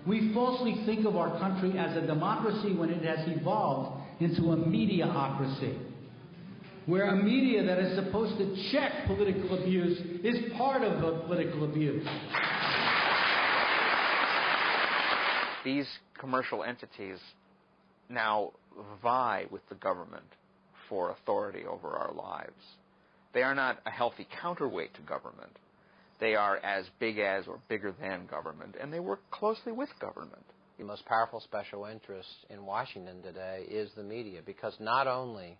We falsely think of our country as a democracy when it has evolved into a mediaocracy, where a media that is supposed to check political abuse is part of the political abuse. These commercial entities now vie with the government for authority over our lives. They are not a healthy counterweight to government. They are as big as or bigger than government, and they work closely with government. The most powerful special interest in Washington today is the media, because not only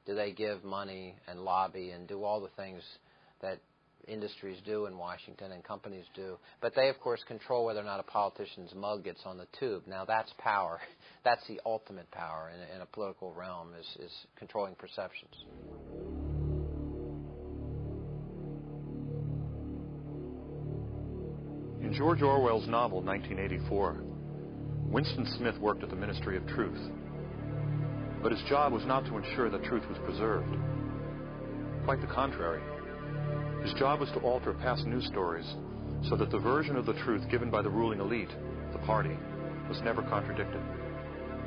do they give money and lobby and do all the things that industries do in Washington and companies do, but they, of course, control whether or not a politician's mug gets on the tube. Now, that's power. That's the ultimate power in a political realm, is controlling perceptions. In George Orwell's novel, 1984, Winston Smith worked at the Ministry of Truth. But his job was not to ensure that truth was preserved. Quite the contrary. His job was to alter past news stories so that the version of the truth given by the ruling elite, the party, was never contradicted.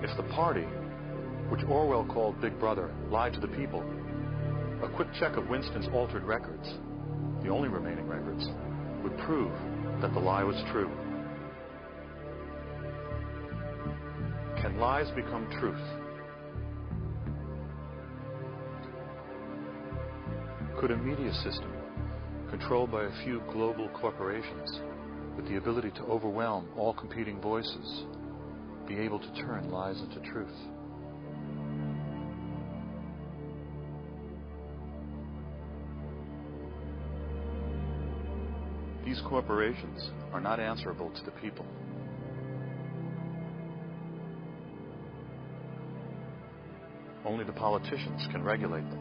If the party, which Orwell called Big Brother, lied to the people, a quick check of Winston's altered records, the only remaining records, would prove that the lie was true. Can lies become truth? Could a media system, controlled by a few global corporations, with the ability to overwhelm all competing voices, be able to turn lies into truth? These corporations are not answerable to the people. Only the politicians can regulate them.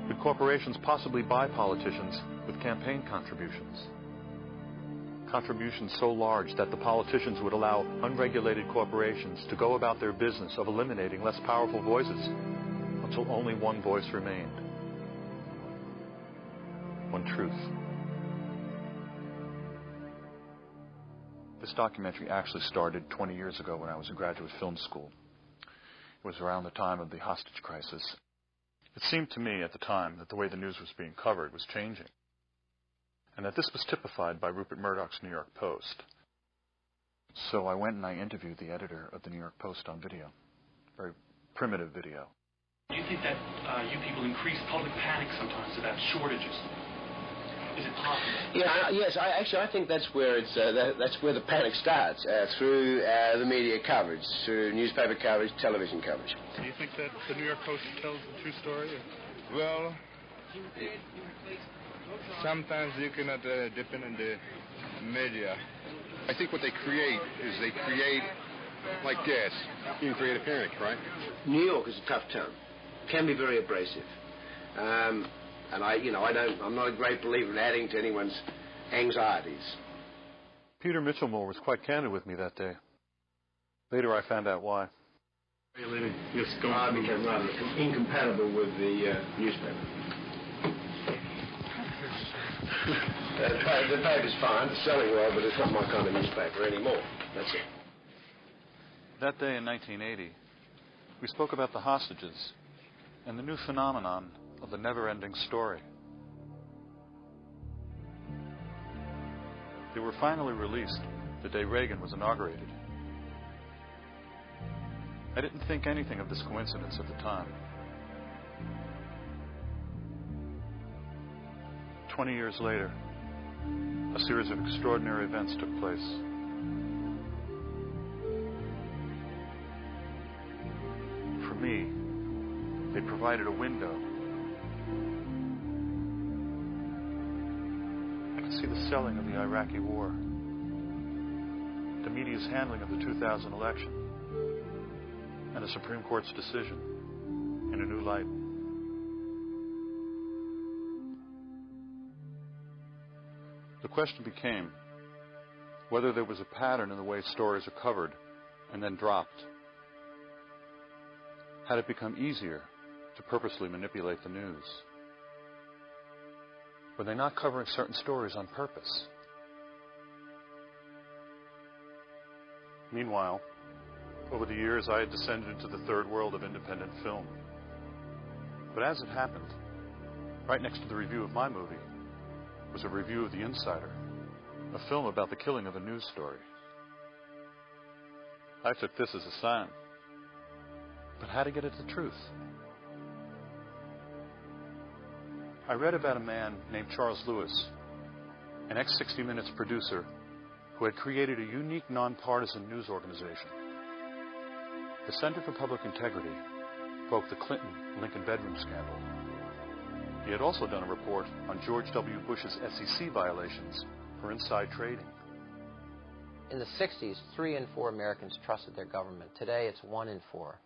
Could corporations possibly buy politicians with campaign contributions? Contributions so large that the politicians would allow unregulated corporations to go about their business of eliminating less powerful voices until only one voice remained. One truth. This documentary actually started 20 years ago when I was in graduate film school. It was around the time of the hostage crisis. It seemed to me at the time that the way the news was being covered was changing, and that this was typified by Rupert Murdoch's New York Post. So I went and I interviewed the editor of the New York Post on video. Very primitive video. Do you think that you people increase public panic sometimes about shortages? Is it possible? Yeah, yes. I think that's where that's where the panic starts, through the media coverage, through newspaper coverage, television coverage. Do you think that the New York Post tells the true story? Well, sometimes you cannot depend on the media. I think what they create is they create like gas. You can create a panic, right? New York is a tough town. Can be very abrasive. And I'm not a great believer in adding to anyone's anxieties. Peter Mitchellmore was quite candid with me that day. Later I found out why. I became rather incompatible with the newspaper. The paper's fine, it's selling well, but it's not my kind of newspaper anymore. That's it. That day in 1980, we spoke about the hostages and the new phenomenon of the never-ending story. They were finally released the day Reagan was inaugurated. I didn't think anything of this coincidence at the time. 20 years later, a series of extraordinary events took place. For me, they provided a window. See the selling of the Iraqi war, the media's handling of the 2000 election, and the Supreme Court's decision in a new light. The question became whether there was a pattern in the way stories are covered and then dropped. Had it become easier to purposely manipulate the news? Were they not covering certain stories on purpose? Meanwhile, over the years, I had descended into the third world of independent film. But as it happened, right next to the review of my movie was a review of The Insider, a film about the killing of a news story. I took this as a sign. But how to get at the truth? I read about a man named Charles Lewis, an ex-60 Minutes producer who had created a unique nonpartisan news organization. The Center for Public Integrity broke the Clinton-Lincoln bedroom scandal. He had also done a report on George W. Bush's SEC violations for inside trading. In the 60s, 3 in 4 Americans trusted their government. Today, it's 1 in 4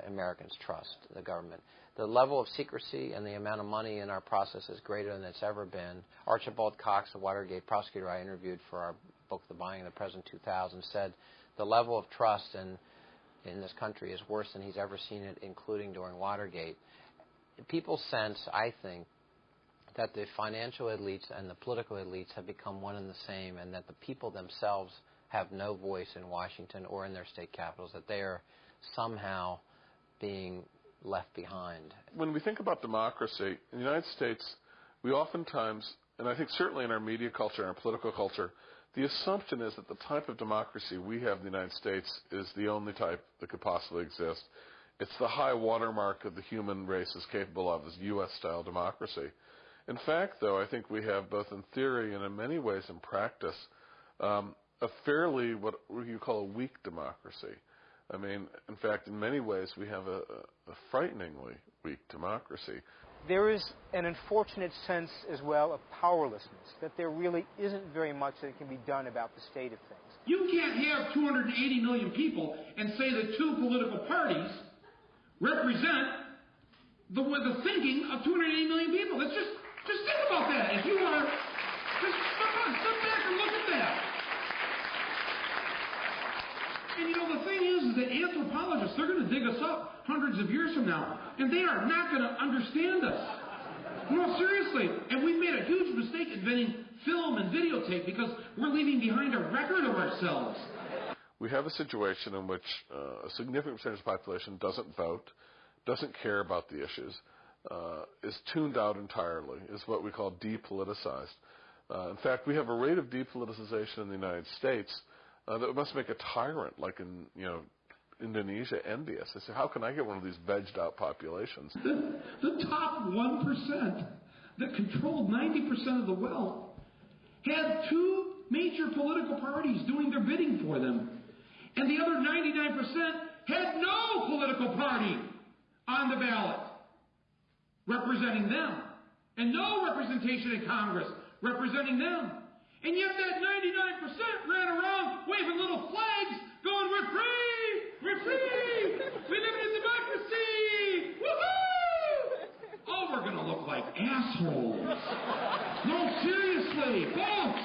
Americans trust the government. The level of secrecy and the amount of money in our process is greater than it's ever been. Archibald Cox, the Watergate prosecutor I interviewed for our book, The Buying of the President 2000, said the level of trust in this country is worse than he's ever seen it, including during Watergate. People sense, I think, that the financial elites and the political elites have become one and the same, and that the people themselves have no voice in Washington or in their state capitals, that they are somehow being left behind. When we think about democracy, in the United States, we oftentimes, and I think certainly in our media culture and our political culture, the assumption is that the type of democracy we have in the United States is the only type that could possibly exist. It's the high watermark of the human race is capable of, is U.S.-style democracy. In fact, though, I think we have, both in theory and in many ways in practice, a fairly, what you call a weak democracy. I mean, in fact, in many ways, we have a frighteningly weak democracy. There is an unfortunate sense as well of powerlessness, that there really isn't very much that can be done about the state of things. You can't have 280 million people and say that 2 political parties represent the thinking of 280 million people. That's just think about that. If you are, just step back and look at that. And you know, the thing is that anthropologists, they're going to dig us up hundreds of years from now, and they are not going to understand us. No, seriously. And we've made a huge mistake inventing film and videotape because we're leaving behind a record of ourselves. We have a situation in which a significant percentage of the population doesn't vote, doesn't care about the issues, is tuned out entirely, is what we call depoliticized. In fact, we have a rate of depoliticization in the United States that must make a tyrant like in, Indonesia envious. They say, how can I get one of these vegged out populations? The top 1% that controlled 90% of the wealth had 2 major political parties doing their bidding for them. And the other 99% had no political party on the ballot representing them. And no representation in Congress representing them. And yet that 99% ran around waving little flags going, we're free! We're free! We live in a democracy! Woohoo! Oh, we're going to look like assholes. No, seriously, folks!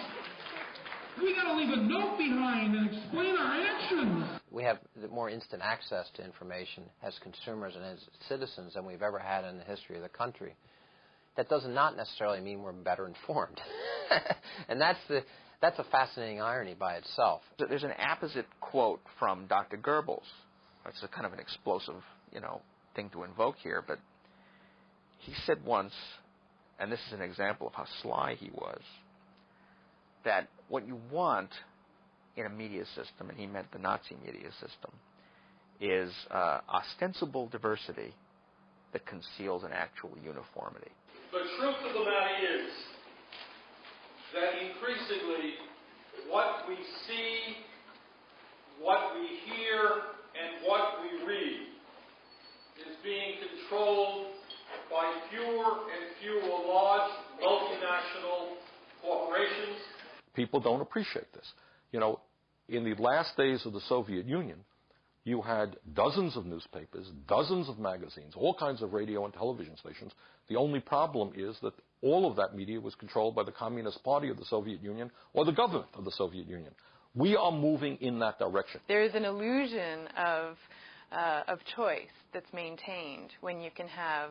We got to leave a note behind and explain our actions. We have more instant access to information as consumers and as citizens than we've ever had in the history of the country. That does not necessarily mean we're better informed. And that's a fascinating irony by itself. There's an apposite quote from Dr. Goebbels. It's a kind of an explosive, thing to invoke here, but he said once, and this is an example of how sly he was, that what you want in a media system, and he meant the Nazi media system, is ostensible diversity that conceals an actual uniformity. The truth of the matter is that increasingly what we see, what we hear, and what we read is being controlled by fewer and fewer large multinational corporations. People don't appreciate this. In the last days of the Soviet Union, you had dozens of newspapers, dozens of magazines, all kinds of radio and television stations. The only problem is that all of that media was controlled by the Communist Party of the Soviet Union or the government of the Soviet Union. We are moving in that direction. There is an illusion of choice that's maintained when you can have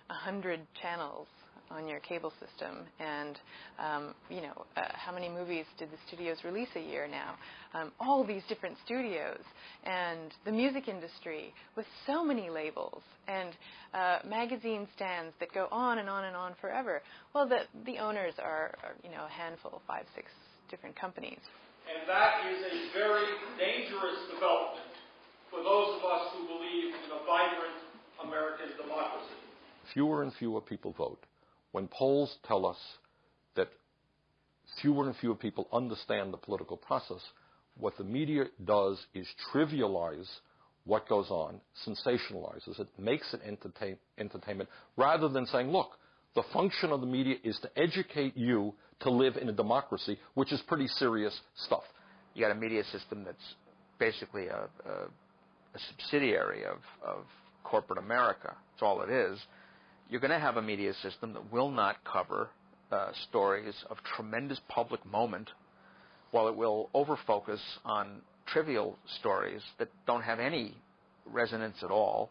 100 channels on your cable system, and how many movies did the studios release a year now? All these different studios, and the music industry with so many labels, and magazine stands that go on and on and on forever. Well, the owners are a handful, 5, 6 different companies. And that is a very dangerous development for those of us who believe in a vibrant American democracy. Fewer and fewer people vote. When polls tell us that fewer and fewer people understand the political process, what the media does is trivialize what goes on, sensationalizes it, makes it entertainment, rather than saying, look, the function of the media is to educate you to live in a democracy, which is pretty serious stuff. You got a media system that's basically a subsidiary of corporate America. That's all it is. You're going to have a media system that will not cover stories of tremendous public moment, while it will overfocus on trivial stories that don't have any resonance at all.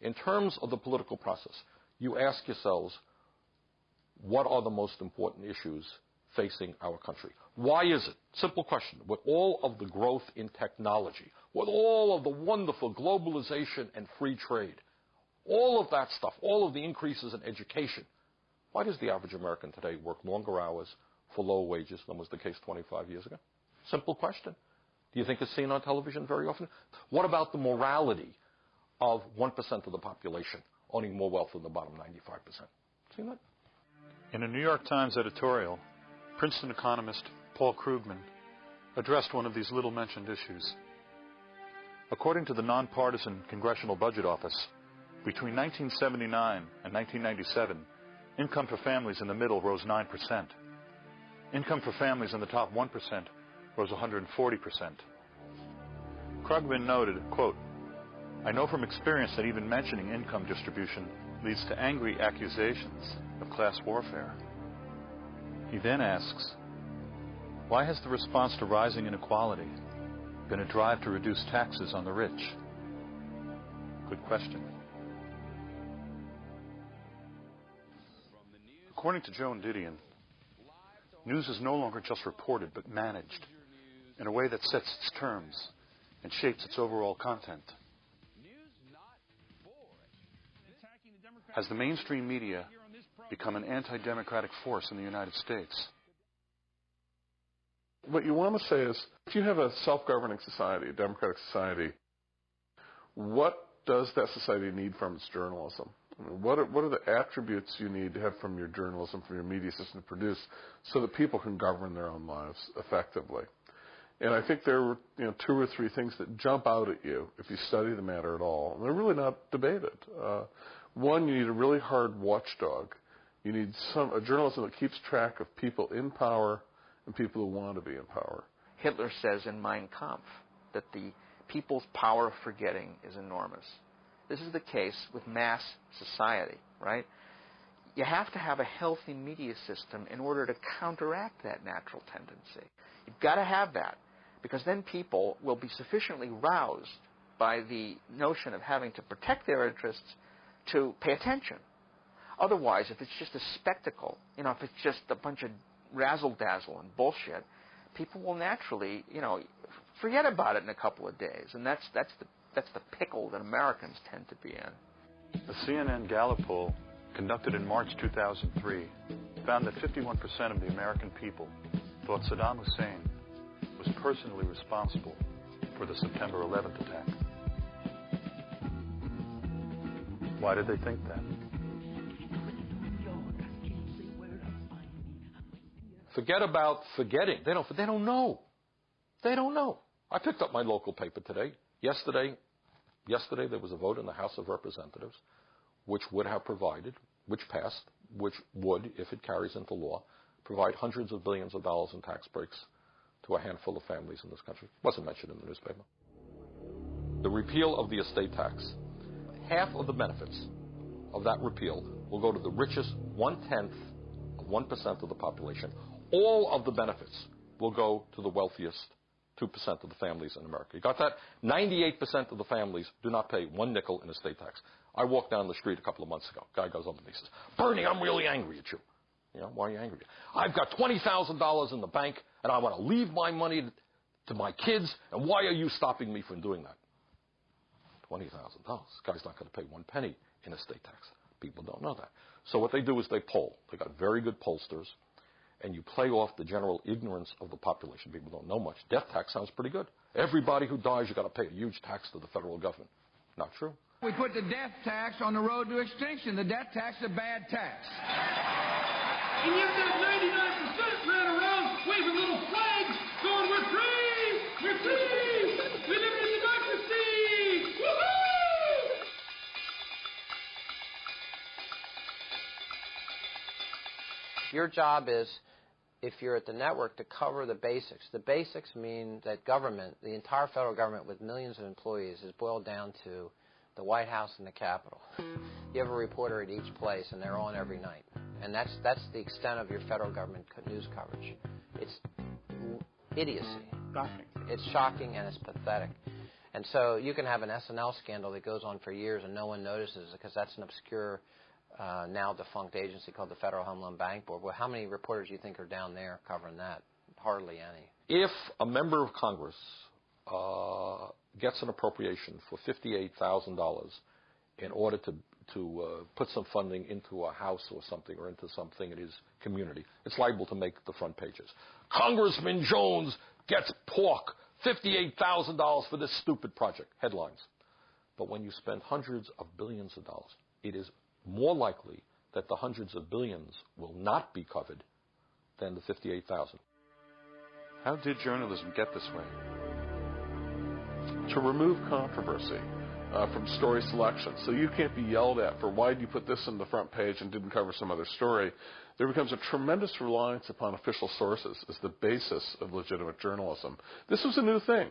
In terms of the political process, you ask yourselves, what are the most important issues facing our country? Why is it? Simple question. With all of the growth in technology, with all of the wonderful globalization and free trade, all of that stuff, all of the increases in education, why does the average American today work longer hours for lower wages than was the case 25 years ago? Simple question. Do you think it's seen on television very often? What about the morality of 1% of the population owning more wealth than the bottom 95%? Seen that? In a New York Times editorial, Princeton economist Paul Krugman addressed one of these little-mentioned issues. According to the nonpartisan Congressional Budget Office, between 1979 and 1997, income for families in the middle rose 9%. Income for families in the top 1% rose 140%. Krugman noted, quote, "I know from experience that even mentioning income distribution leads to angry accusations of class warfare." He then asks, why has the response to rising inequality been a drive to reduce taxes on the rich? Good question. According to Joan Didion, news is no longer just reported but managed in a way that sets its terms and shapes its overall content. Has the mainstream media become an anti-democratic force in the United States? What you want to say is, if you have a self-governing society, a democratic society, what does that society need from its journalism? I mean, what are the attributes you need to have from your journalism, from your media system to produce, so that people can govern their own lives effectively? And I think there were 2 or 3 things that jump out at you if you study the matter at all. And they're really not debated. One, you need a really hard watchdog. You need a journalism that keeps track of people in power and people who want to be in power. Hitler says in Mein Kampf that the people's power of forgetting is enormous. This is the case with mass society, right? You have to have a healthy media system in order to counteract that natural tendency. You've got to have that, because then people will be sufficiently roused by the notion of having to protect their interests to pay attention. Otherwise, if it's just a spectacle, if it's just a bunch of razzle-dazzle and bullshit, people will naturally, forget about it in a couple of days. And that's the pickle that Americans tend to be in. A CNN Gallup poll conducted in March 2003 found that 51% of the American people thought Saddam Hussein was personally responsible for the September 11th attack. Why did they think that? Forget about forgetting. They don't know. They don't know. I picked up my local paper today. Yesterday there was a vote in the House of Representatives which would have provided, which passed, which would, if it carries into law, provide hundreds of billions of dollars in tax breaks to a handful of families in this country. It wasn't mentioned in the newspaper. The repeal of the estate tax. Half of the benefits of that repeal will go to the richest 1/10 of 1% of the population. All of the benefits will go to the wealthiest 2% of the families in America. You got that? 98% of the families do not pay 1 nickel in estate tax. I walked down the street a couple of months ago. Guy goes up to me and says, Bernie, I'm really angry at you. You know, why are you angry? I've got $20,000 in the bank, and I want to leave my money to my kids, and why are you stopping me from doing that? $20,000. Guy's not going to pay one penny in estate tax. People don't know that. So what they do is they poll. They got very good pollsters, and you play off the general ignorance of the population. People don't know much. Death tax sounds pretty good. Everybody who dies, you got to pay a huge tax to the federal government. Not true. We put the death tax on the road to extinction. The death tax is a bad tax. And yet that 99% ran around waving little flags going, we're free! We're free! We live in democracy! Woohoo! Your job is, if you're at the network, to cover the basics. The basics mean that government, the entire federal government with millions of employees, is boiled down to the White House and the Capitol. You have a reporter at each place, and they're on every night. And that's the extent of your federal government news coverage. It's idiocy. It's shocking and it's pathetic. And so you can have an SNL scandal that goes on for years and no one notices because that's an obscure, now defunct agency called the Federal Home Loan Bank Board. Well, how many reporters do you think are down there covering that? Hardly any. If a member of Congress gets an appropriation for $58,000 in order to put some funding into a house or something or into something in his community, it's liable to make the front pages. Congressman Jones gets pork, $58,000 for this stupid project. Headlines. But when you spend hundreds of billions of dollars, it is more likely that the hundreds of billions will not be covered than the $58,000. How did journalism get this way? To remove controversy from story selection. So you can't be yelled at for why did you put this in the front page and didn't cover some other story. There becomes a tremendous reliance upon official sources as the basis of legitimate journalism. This was a new thing.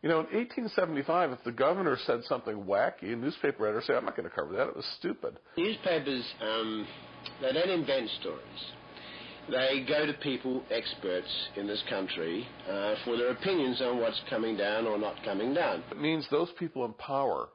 You know, in 1875, if the governor said something wacky, a newspaper editor would say, I'm not going to cover that. It was stupid. Newspapers, they don't invent stories. They go to people, experts in this country, for their opinions on what's coming down or not coming down. It means those people in power,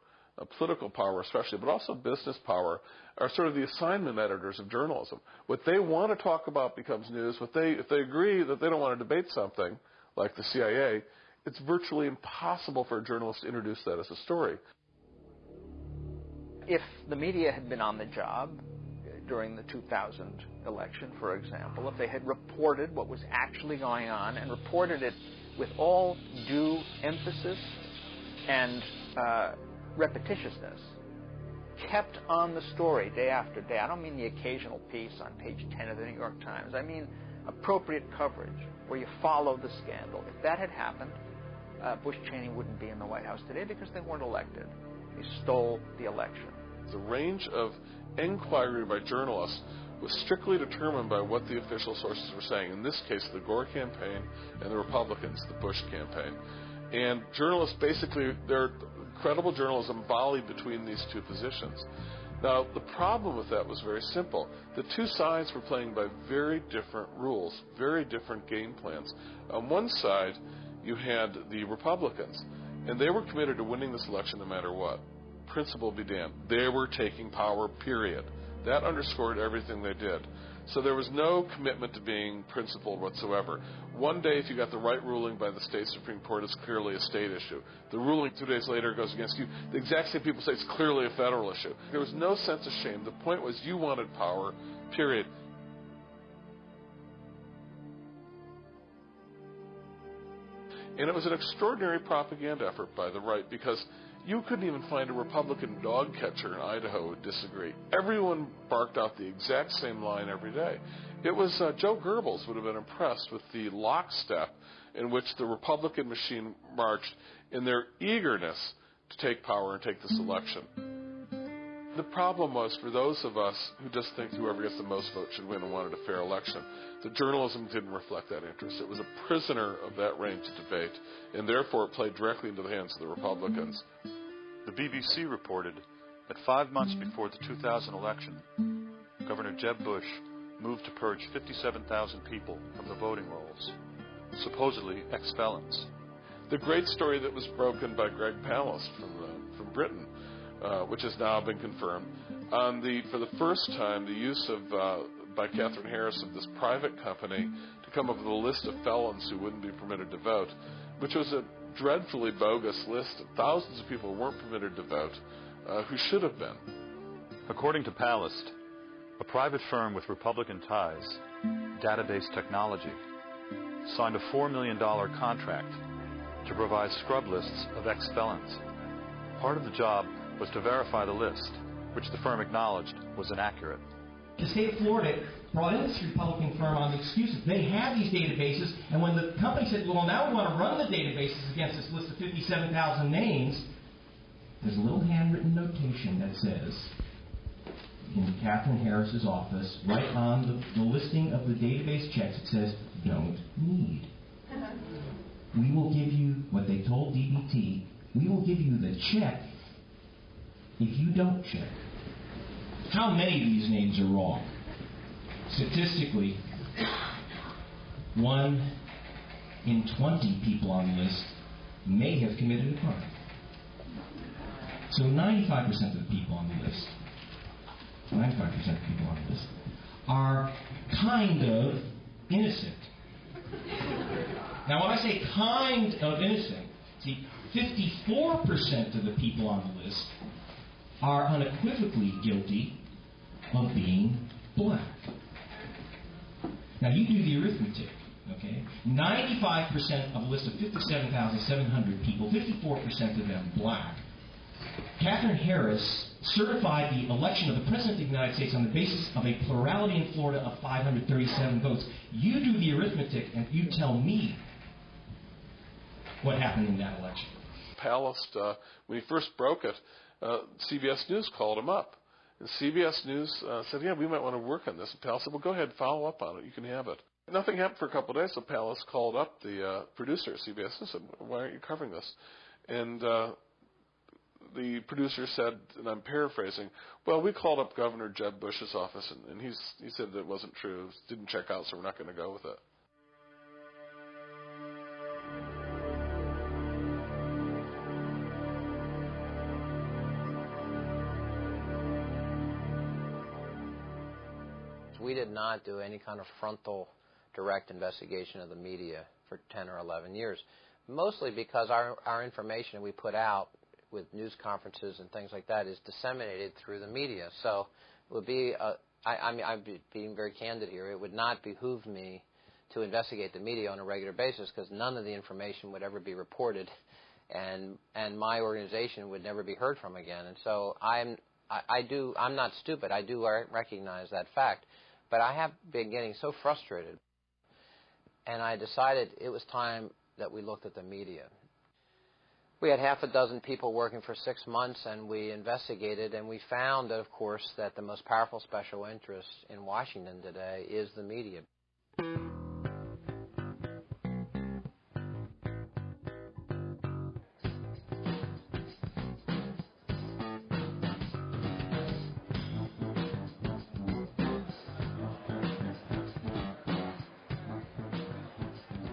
political power especially, but also business power, are sort of the assignment editors of journalism. What they want to talk about becomes news. If they agree that they don't want to debate something, like the CIA, it's virtually impossible for a journalist to introduce that as a story. If the media had been on the job during the 2000 election, for example, if they had reported what was actually going on and reported it with all due emphasis and repetitiousness, kept on the story day after day. I don't mean the occasional piece on page 10 of the New York Times. I mean appropriate coverage where you follow the scandal. If that had happened, Bush Cheney wouldn't be in the White House today because they weren't elected. They stole the election. The range of inquiry by journalists was strictly determined by what the official sources were saying. In this case, the Gore campaign and the Republicans, the Bush campaign. And journalists basically, their credible journalism volleyed between these two positions. Now, the problem with that was very simple. The two sides were playing by very different rules, very different game plans. On one side, you had the Republicans, and they were committed to winning this election no matter what. Principle be damned. They were taking power, period. That underscored everything they did. So there was no commitment to being principled whatsoever. One day, if you got the right ruling by the state Supreme Court, it's clearly a state issue. The ruling 2 days later goes against you. The exact same people say it's clearly a federal issue. There was no sense of shame. The point was you wanted power, period. And it was an extraordinary propaganda effort by the right because you couldn't even find a Republican dog catcher in Idaho who would disagree. Everyone barked out the exact same line every day. It was Joe Goebbels would have been impressed with the lockstep in which the Republican machine marched in their eagerness to take power and take this election. The problem was for those of us who just think whoever gets the most votes should win and wanted a fair election, the journalism didn't reflect that interest. It was a prisoner of that range of debate, and therefore it played directly into the hands of the Republicans. The BBC reported that 5 months before the 2000 election, Governor Jeb Bush moved to purge 57,000 people from the voting rolls, supposedly ex-felons. The great story that was broken by Greg Palast from Britain which has now been confirmed. For the first time, the use of by Catherine Harris of this private company to come up with a list of felons who wouldn't be permitted to vote, which was a dreadfully bogus list of thousands of people who weren't permitted to vote, who should have been. According to Palast, a private firm with Republican ties, Database Technology, signed a $4 million contract to provide scrub lists of ex-felons. Part of the job was to verify the list, which the firm acknowledged was inaccurate. The state of Florida brought in this Republican firm on the excuses. They had these databases, and when the company said, well, now we want to run the databases against this list of 57,000 names, there's a little handwritten notation that says, in Catherine Harris's office, right on the listing of the database checks, it says, don't need. We will give you, what they told DBT, we will give you the check if you don't check. How many of these names are wrong? Statistically, 1 in 20 people on the list may have committed a crime. So 95% of the people on the list, 95% of the people on the list, are kind of innocent. Now, when I say kind of innocent, see, 54% of the people on the list are unequivocally guilty of being black. Now, you do the arithmetic, okay? 95% of a list of 57,700 people, 54% of them black. Catherine Harris certified the election of the President of the United States on the basis of a plurality in Florida of 537 votes. You do the arithmetic and you tell me what happened in that election. Palast, when he first broke it, CBS News called him up. And CBS News said, yeah, we might want to work on this. And Palast said, well, go ahead, follow up on it. You can have it. Nothing happened for a couple of days, so Palast called up the producer at CBS and said, why aren't you covering this? And the producer said, and I'm paraphrasing, well, we called up Governor Jeb Bush's office, and he said that it wasn't true. It didn't check out, so we're not going to go with it. We did not do any kind of frontal, direct investigation of the media for 10 or 11 years, mostly because our information we put out with news conferences and things like that is disseminated through the media. So it would be, I'm being very candid here, it would not behoove me to investigate the media on a regular basis because none of the information would ever be reported and my organization would never be heard from again. And so I'm not stupid. I do recognize that fact. But I have been getting so frustrated, and I decided it was time that we looked at the media. We had half a dozen people working for 6 months, and we investigated, and we found that, of course, that the most powerful special interest in Washington today is the media.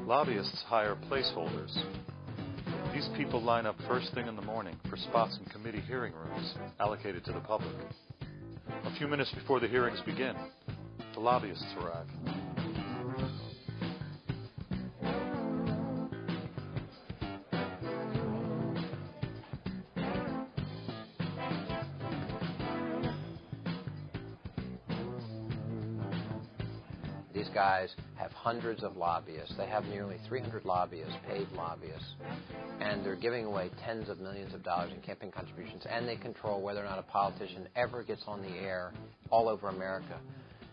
Lobbyists hire placeholders. These people line up first thing in the morning for spots in committee hearing rooms allocated to the public. A few minutes before the hearings begin, the lobbyists arrive. These guys have hundreds of lobbyists. They have nearly 300 lobbyists, paid lobbyists, and they're giving away tens of millions of dollars in campaign contributions, and they control whether or not a politician ever gets on the air all over America.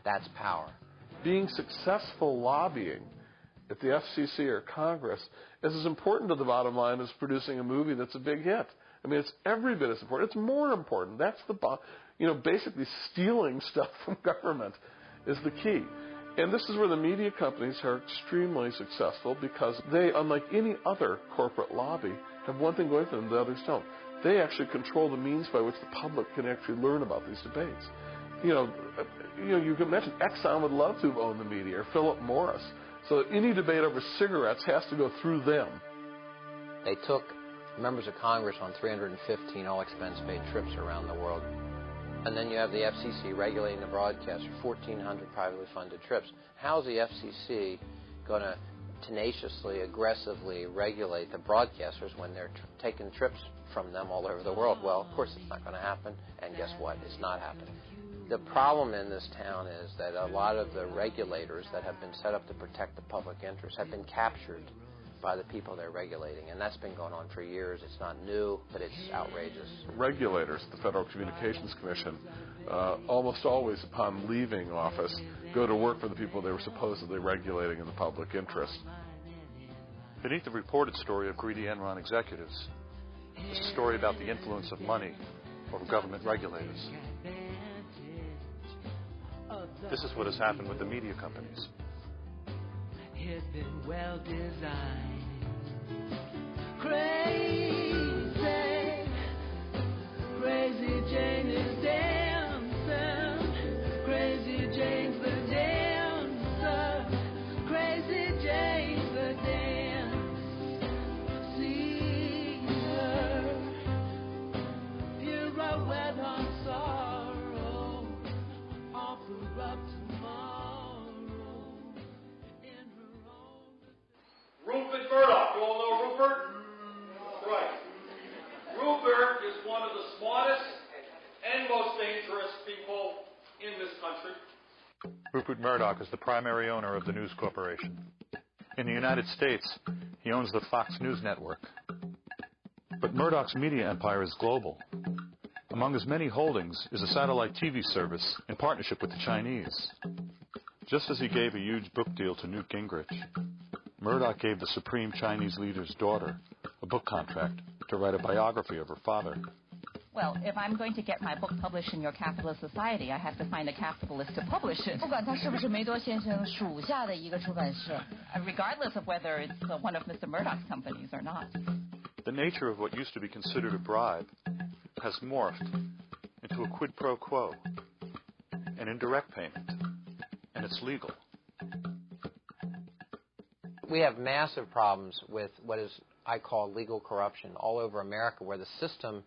That's power. Being successful lobbying at the FCC or Congress is as important to the bottom line as producing a movie that's a big hit. I mean, it's every bit as important. It's more important. That's basically stealing stuff from government is the key. And this is where the media companies are extremely successful because they, unlike any other corporate lobby, have one thing going for them the others don't. They actually control the means by which the public can actually learn about these debates. You can mention Exxon would love to own the media, or Philip Morris. So any debate over cigarettes has to go through them. They took members of Congress on 315 all-expense-paid trips around the world. And then you have the FCC regulating the broadcast for 1,400 privately funded trips. How's the FCC going to tenaciously, aggressively regulate the broadcasters when they're taking trips from them all over the world? Well, of course it's not going to happen, and guess what? It's not happening. The problem in this town is that a lot of the regulators that have been set up to protect the public interest have been captured by the people they're regulating, and that's been going on for years. It's not new, but it's outrageous. Regulators, the Federal Communications Commission, almost always upon leaving office, go to work for the people they were supposedly regulating in the public interest. Beneath the reported story of greedy Enron executives is a story about the influence of money over government regulators. This is what has happened with the media companies. It's been well designed. Crazy, crazy Jane is dancing. Crazy Jane's the dancer. Crazy Jane's the dance. See her, hero with her sorrow, offer up tomorrow. Rupert Murdoch. You all know Rupert? Right. Rupert is one of the smartest and most dangerous people in this country. Rupert Murdoch is the primary owner of the News Corporation. In the United States, he owns the Fox News network. But Murdoch's media empire is global. Among his many holdings is a satellite TV service in partnership with the Chinese. Just as he gave a huge book deal to Newt Gingrich, Murdoch gave the supreme Chinese leader's daughter a book contract to write a biography of her father. Well, if I'm going to get my book published in your capitalist society, I have to find a capitalist to publish it. Regardless of whether it's one of Mr. Murdoch's companies or not. The nature of what used to be considered a bribe has morphed into a quid pro quo, an indirect payment, and it's legal. We have massive problems with what I call legal corruption all over America, where the system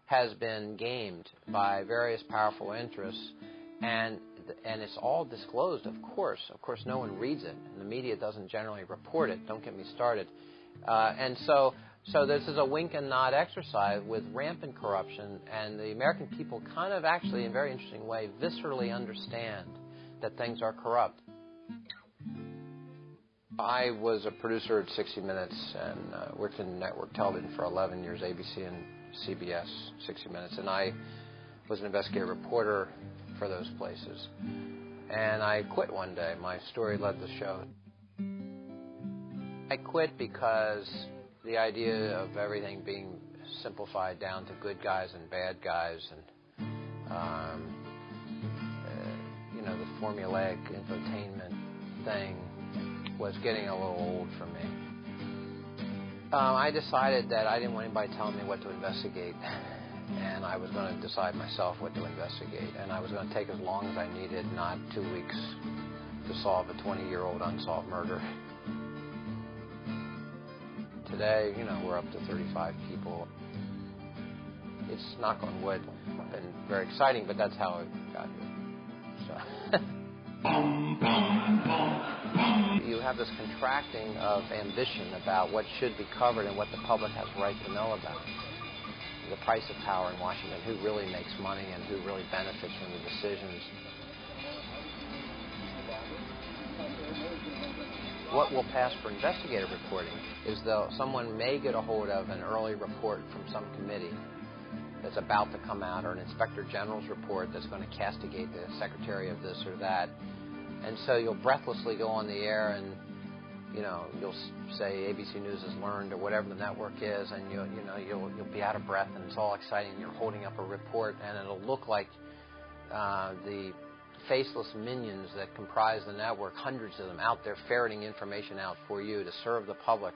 has been gamed by various powerful interests, and it's all disclosed, of course. Of course, no one reads it, and the media doesn't generally report it. Don't get me started. And so this is a wink and nod exercise with rampant corruption, and the American people kind of actually, in a very interesting way, viscerally understand that things are corrupt. I was a producer at 60 Minutes and worked in network television for 11 years, ABC and CBS, 60 Minutes, and I was an investigative reporter for those places. And I quit one day. My story led the show. I quit because the idea of everything being simplified down to good guys and bad guys and, the formulaic infotainment thing was getting a little old for me. I decided that I didn't want anybody telling me what to investigate, and I was going to decide myself what to investigate, and I was going to take as long as I needed, not 2 weeks to solve a 20-year-old unsolved murder. Today, we're up to 35 people. It's, knock on wood, been very exciting, but that's how it got here. So. You have this contracting of ambition about what should be covered and what the public has a right to know about. The price of power in Washington, who really makes money and who really benefits from the decisions. What will pass for investigative reporting is though someone may get a hold of an early report from some committee that's about to come out, or an inspector general's report that's going to castigate the secretary of this or that. And so you'll breathlessly go on the air and, you'll say ABC News has learned or whatever the network is, and you'll be out of breath and it's all exciting and you're holding up a report and it'll look like the faceless minions that comprise the network, hundreds of them out there ferreting information out for you to serve the public.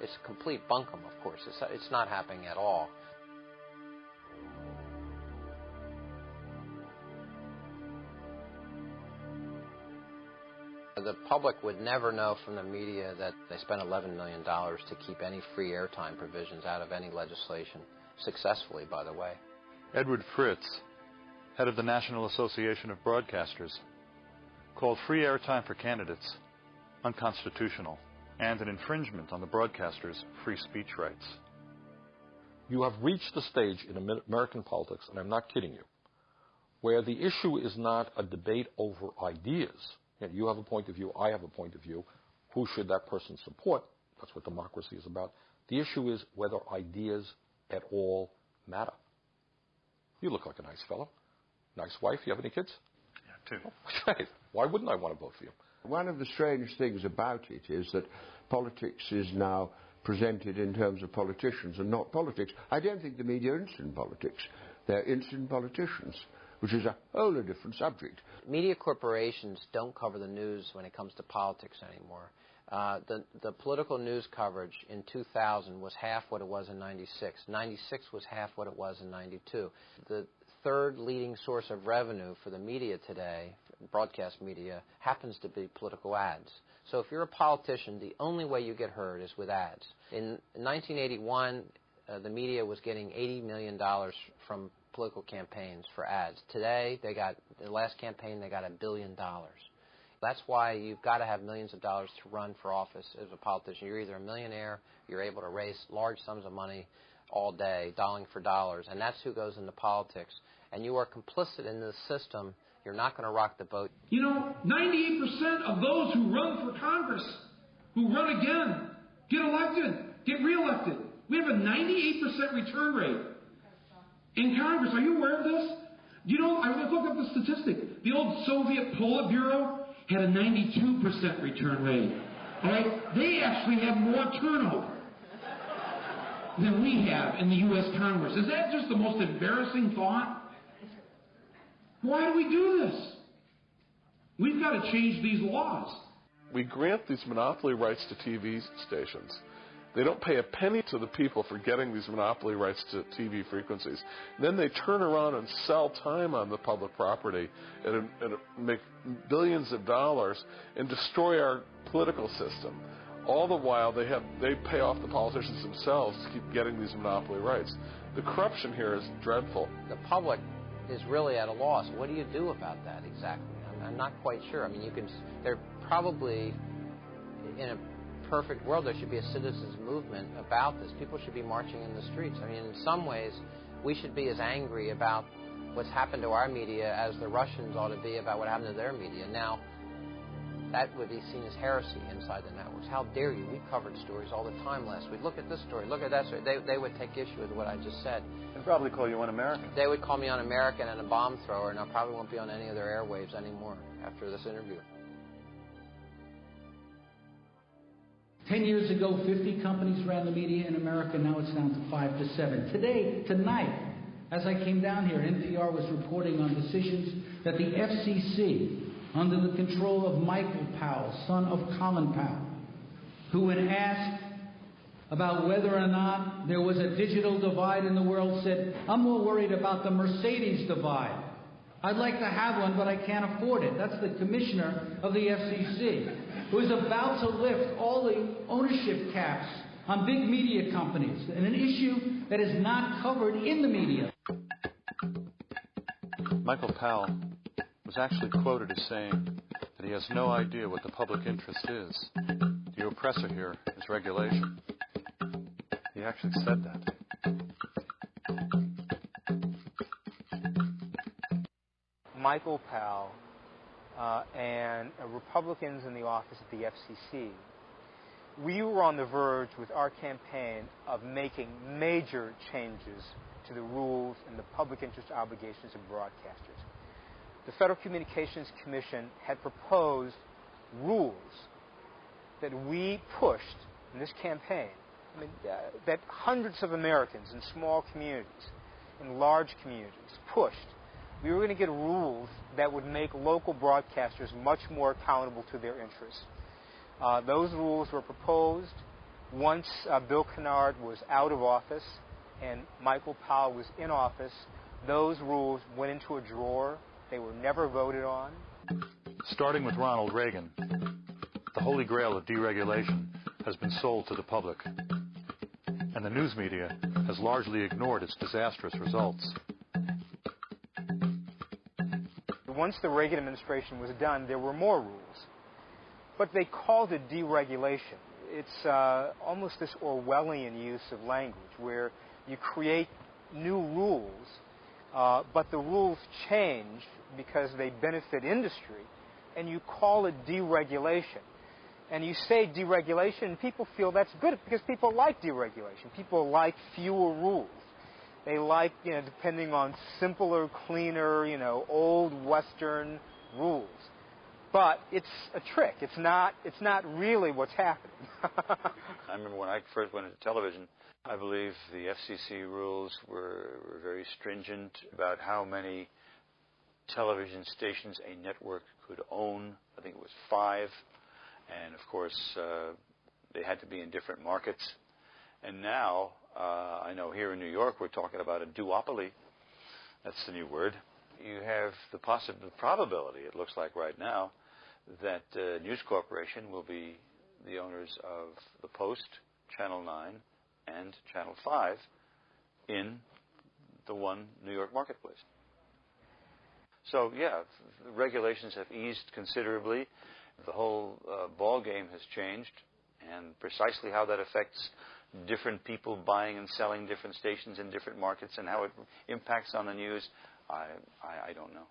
It's a complete bunkum, of course. It's not happening at all. The public would never know from the media that they spent $11 million to keep any free airtime provisions out of any legislation, successfully, by the way. Edward Fritz, head of the National Association of Broadcasters, called free airtime for candidates unconstitutional and an infringement on the broadcasters' free speech rights. You have reached the stage in American politics, and I'm not kidding you, where the issue is not a debate over ideas. You have a point of view, I have a point of view. Who should that person support? That's what democracy is about. The issue is whether ideas at all matter. You look like a nice fellow. Nice wife. You have any kids? Yeah, 2. Great. Why wouldn't I want to vote for you? One of the strange things about it is that politics is now presented in terms of politicians and not politics. I don't think the media are interested in politics. They're interested in politicians, which is a wholly different subject. Media corporations don't cover the news when it comes to politics anymore. The political news coverage in 2000 was half what it was in 96. 96 was half what it was in 92. The third leading source of revenue for the media today, broadcast media, happens to be political ads. So if you're a politician, the only way you get heard is with ads. In 1981, the media was getting $80 million from political campaigns for ads. Today, the last campaign, they got $1 billion. That's why you've got to have millions of dollars to run for office as a politician. You're either a millionaire, you're able to raise large sums of money all day, dollar for dollars, and that's who goes into politics. And you are complicit in this system. You're not going to rock the boat. You know, 98% of those who run for Congress, who run again, get elected, get reelected. We have a 98% return rate in Congress. Are you aware of this? You know, I looked up the statistic. The old Soviet Politburo had a 92% return rate. All right? They actually have more turnover than we have in the U.S. Congress. Is that just the most embarrassing thought? Why do we do this? We've got to change these laws. We grant these monopoly rights to TV stations. They don't pay a penny to the people for getting these monopoly rights to TV frequencies. Then they turn around and sell time on the public property and make billions of dollars and destroy our political system. All the while, they pay off the politicians themselves to keep getting these monopoly rights. The corruption here is dreadful. The public is really at a loss. What do you do about that exactly? I'm not quite sure. I mean, they're probably, in a perfect world, there should be a citizens movement about this. People should be marching in the streets. I mean, in some ways, we should be as angry about what's happened to our media as the Russians ought to be about what happened to their media. Now, that would be seen as heresy inside the networks. How dare you? We covered stories all the time last week. Look at this story. Look at that story. They would take issue with what I just said. They'd probably call you un-American. They would call me un-American and a bomb thrower, and I probably won't be on any of their airwaves anymore after this interview. 10 years ago, 50 companies ran the media in America. Now it's down to 5 to 7. Tonight, as I came down here, NPR was reporting on decisions that the FCC, under the control of Michael Powell, son of Colin Powell, who when asked about whether or not there was a digital divide in the world, said, "I'm more worried about the Mercedes divide. I'd like to have one, but I can't afford it." That's the commissioner of the FCC, who is about to lift all the ownership caps on big media companies, and an issue that is not covered in the media. Michael Powell was actually quoted as saying that he has no idea what the public interest is. The oppressor here is regulation. He actually said that. Michael Powell and Republicans in the office at the FCC, we were on the verge with our campaign of making major changes to the rules and the public interest obligations of broadcasters. The Federal Communications Commission had proposed rules that we pushed in this campaign. I mean, that hundreds of Americans in small communities, in large communities, pushed. We were going to get rules that would make local broadcasters much more accountable to their interests. Those rules were proposed once Bill Kennard was out of office and Michael Powell was in office. Those rules went into a drawer. They were never voted on. Starting with Ronald Reagan, The holy grail of deregulation has been sold to the public, and the news media has largely ignored its disastrous results. Once the Reagan administration was done, there were more rules, but they called it deregulation. It's almost this Orwellian use of language where you create new rules, but the rules change because they benefit industry, and you call it deregulation. And you say deregulation, and people feel that's good because people like deregulation. People like fewer rules. They like, depending on simpler, cleaner, old Western rules. But it's a trick. It's not really what's happening. I remember when I first went into television, I believe the FCC rules were very stringent about how many television stations a network could own. I think it was 5. And, of course, they had to be in different markets. And now, I know here in New York, we're talking about a duopoly. That's the new word. You have the probability, it looks like right now, that News Corporation will be the owners of the Post, Channel 9, and Channel 5 in the one New York marketplace. So, yeah, the regulations have eased considerably. The whole ball game has changed, and precisely how that affects different people buying and selling different stations in different markets and how it impacts on the news, I don't know.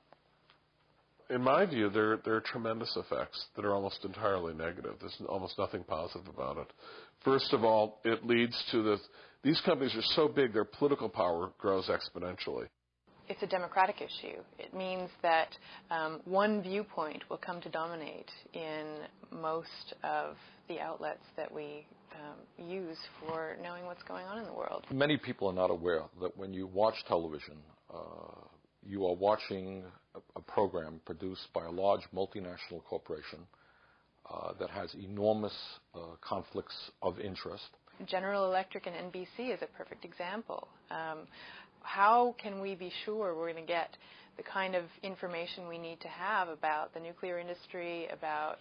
In my view, there are tremendous effects that are almost entirely negative. There's almost nothing positive about it. First of all, it leads to these companies are so big, their political power grows exponentially. It's a democratic issue. It means that one viewpoint will come to dominate in most of the outlets that we use for knowing what's going on in the world. Many people are not aware that when you watch television, you are watching a program produced by a large multinational corporation that has enormous conflicts of interest. General Electric and NBC is a perfect example. How can we be sure we're going to get the kind of information we need to have about the nuclear industry, about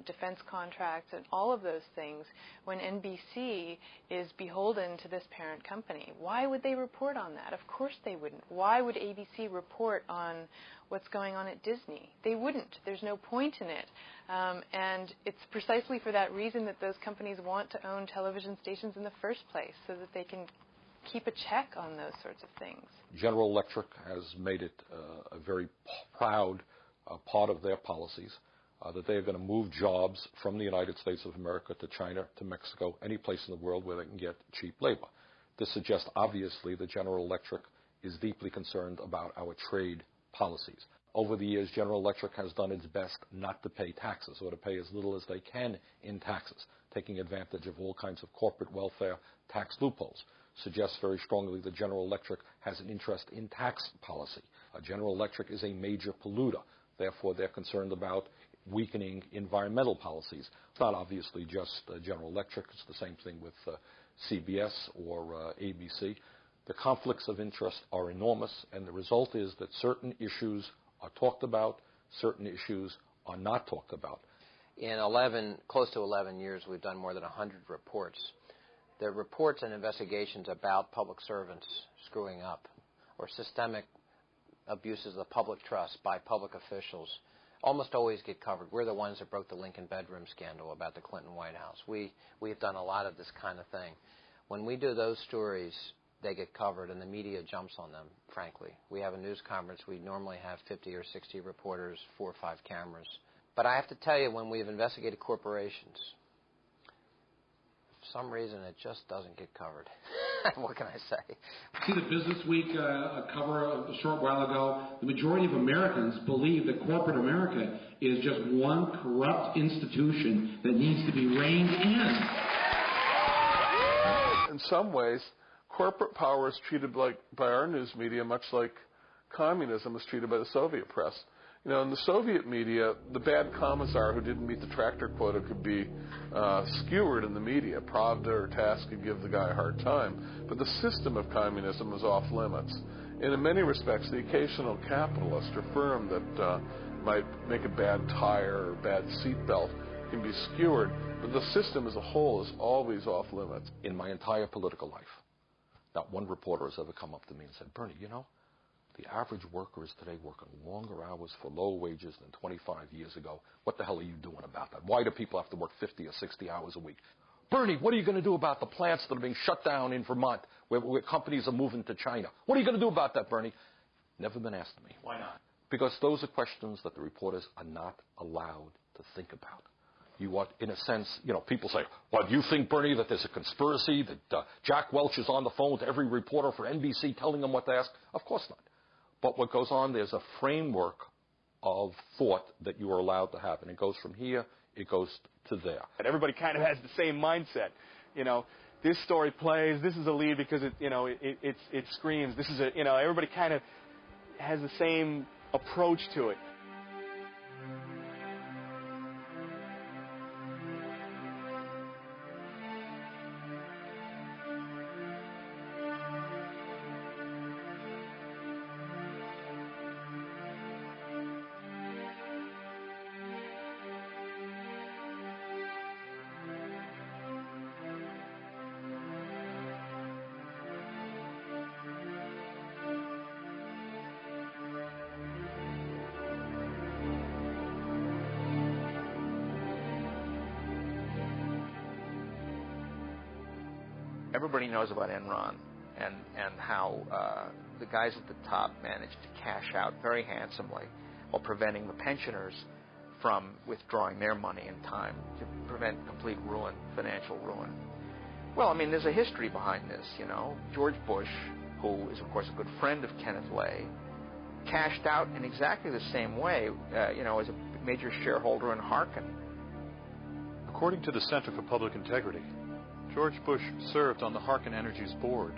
defense contracts, and all of those things when NBC is beholden to this parent company? Why would they report on that? Of course they wouldn't. Why would ABC report on what's going on at Disney? They wouldn't. There's no point in it. And it's precisely for that reason that those companies want to own television stations in the first place, so that they can keep a check on those sorts of things. General Electric has made it a very proud part of their policies that they are going to move jobs from the United States of America to China, to Mexico, any place in the world where they can get cheap labor. This suggests, obviously, that General Electric is deeply concerned about our trade policies. Over the years, General Electric has done its best not to pay taxes, or to pay as little as they can in taxes, taking advantage of all kinds of corporate welfare tax loopholes. Suggests very strongly that General Electric has an interest in tax policy. General Electric is a major polluter. Therefore, they're concerned about weakening environmental policies. It's not obviously just General Electric. It's the same thing with CBS or ABC. The conflicts of interest are enormous, and the result is that certain issues are talked about, certain issues are not talked about. In close to 11 years, we've done more than 100 reports. They're reports and investigations about public servants screwing up, or systemic abuses of public trust by public officials. Almost always get covered. We're the ones that broke the Lincoln bedroom scandal about the Clinton White House. We've done a lot of this kind of thing. When we do those stories, they get covered, and the media jumps on them, frankly. We have a news conference. We normally have 50 or 60 reporters, 4 or 5 cameras. But I have to tell you, when we've investigated corporations, for some reason it just doesn't get covered. What can I say? See the Business Week cover a short while ago. The majority of Americans believe that corporate America is just one corrupt institution that needs to be reined in. In some ways, corporate power is treated by our news media much like communism was treated by the Soviet press. You know, in the Soviet media, the bad commissar who didn't meet the tractor quota could be skewered in the media. Pravda or TASS could give the guy a hard time. But the system of communism was off limits. And in many respects, the occasional capitalist or firm that might make a bad tire or bad seatbelt can be skewered, but the system as a whole is always off limits. In my entire political life, not one reporter has ever come up to me and said, Bernie, you know, the average worker is today working longer hours for lower wages than 25 years ago. What the hell are you doing about that? Why do people have to work 50 or 60 hours a week? Bernie, what are you going to do about the plants that are being shut down in Vermont where companies are moving to China? What are you going to do about that, Bernie? Never been asked to me. Why not? Because those are questions that the reporters are not allowed to think about. You are, in a sense, you know, people say, well, do you think, Bernie, that there's a conspiracy, that Jack Welch is on the phone with every reporter for NBC telling them what to ask? Of course not. But what goes on, there's a framework of thought that you are allowed to have. And it goes from here, it goes to there. And everybody kind of has the same mindset. You know, this story plays, this is a lead because it, you know, it screams. This is a, you know, everybody kind of has the same approach to it. Everybody knows about Enron and how the guys at the top managed to cash out very handsomely while preventing the pensioners from withdrawing their money in time to prevent complete ruin, financial ruin. Well, I mean, there's a history behind this, you know. George Bush, who is, of course, a good friend of Kenneth Lay, cashed out in exactly the same way, you know, as a major shareholder in Harkin. According to the Center for Public Integrity, George Bush served on the Harkin Energy's board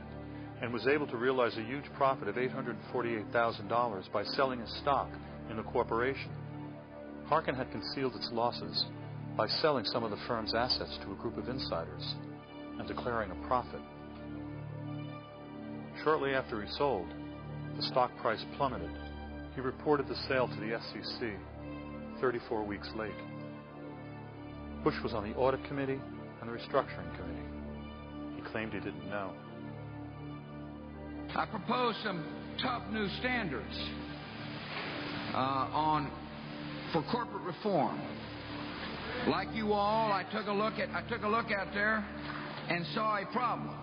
and was able to realize a huge profit of $848,000 by selling his stock in the corporation. Harkin had concealed its losses by selling some of the firm's assets to a group of insiders and declaring a profit. Shortly after he sold, the stock price plummeted. He reported the sale to the SEC 34 weeks late. Bush was on the audit committee and the restructuring committee. He claimed he didn't know. I propose some tough new standards for corporate reform. Like you all, I took a look out there and saw a problem.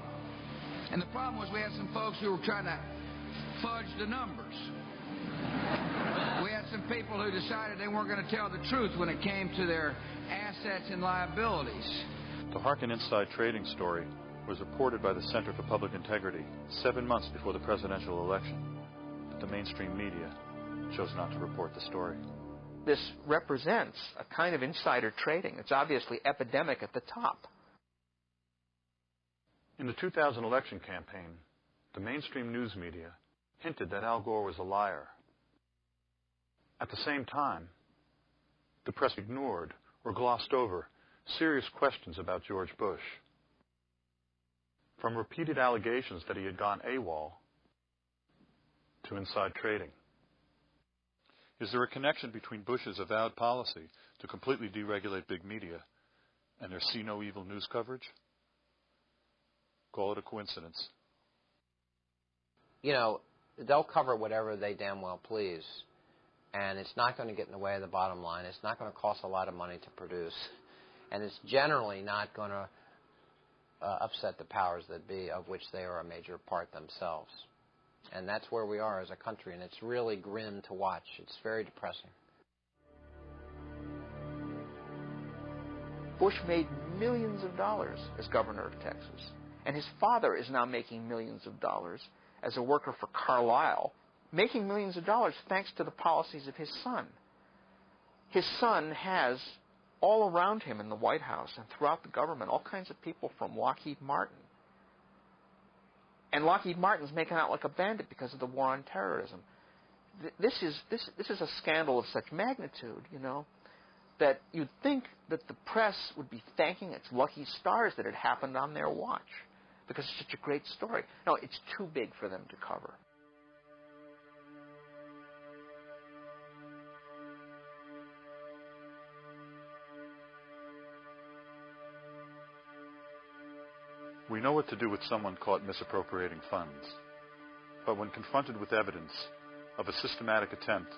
And the problem was we had some folks who were trying to fudge the numbers. We had some people who decided they weren't going to tell the truth when it came to their assets and liabilities. The Harkin inside trading story was reported by the Center for Public Integrity 7 months before the presidential election. But the mainstream media chose not to report the story. This represents a kind of insider trading. It's obviously epidemic at the top. In the 2000 election campaign, the mainstream news media hinted that Al Gore was a liar. At the same time, the press ignored or glossed over serious questions about George Bush. From repeated allegations that he had gone AWOL to inside trading. Is there a connection between Bush's avowed policy to completely deregulate big media and their see no evil news coverage? Call it a coincidence. You know, they'll cover whatever they damn well please, and it's not going to get in the way of the bottom line. It's not going to cost a lot of money to produce, and it's generally not going to upset the powers that be, of which they are a major part themselves. And that's where we are as a country, and it's really grim to watch. It's very depressing. Bush made millions of dollars as governor of Texas, and his father is now making millions of dollars as a worker for Carlyle, making millions of dollars thanks to the policies of his son. His son has all around him in the White House and throughout the government all kinds of people from Lockheed Martin. And Lockheed Martin's making out like a bandit because of the war on terrorism. This is a scandal of such magnitude, you know, that you'd think that the press would be thanking its lucky stars that it happened on their watch because it's such a great story. No, it's too big for them to cover. We know what to do with someone caught misappropriating funds. But when confronted with evidence of a systematic attempt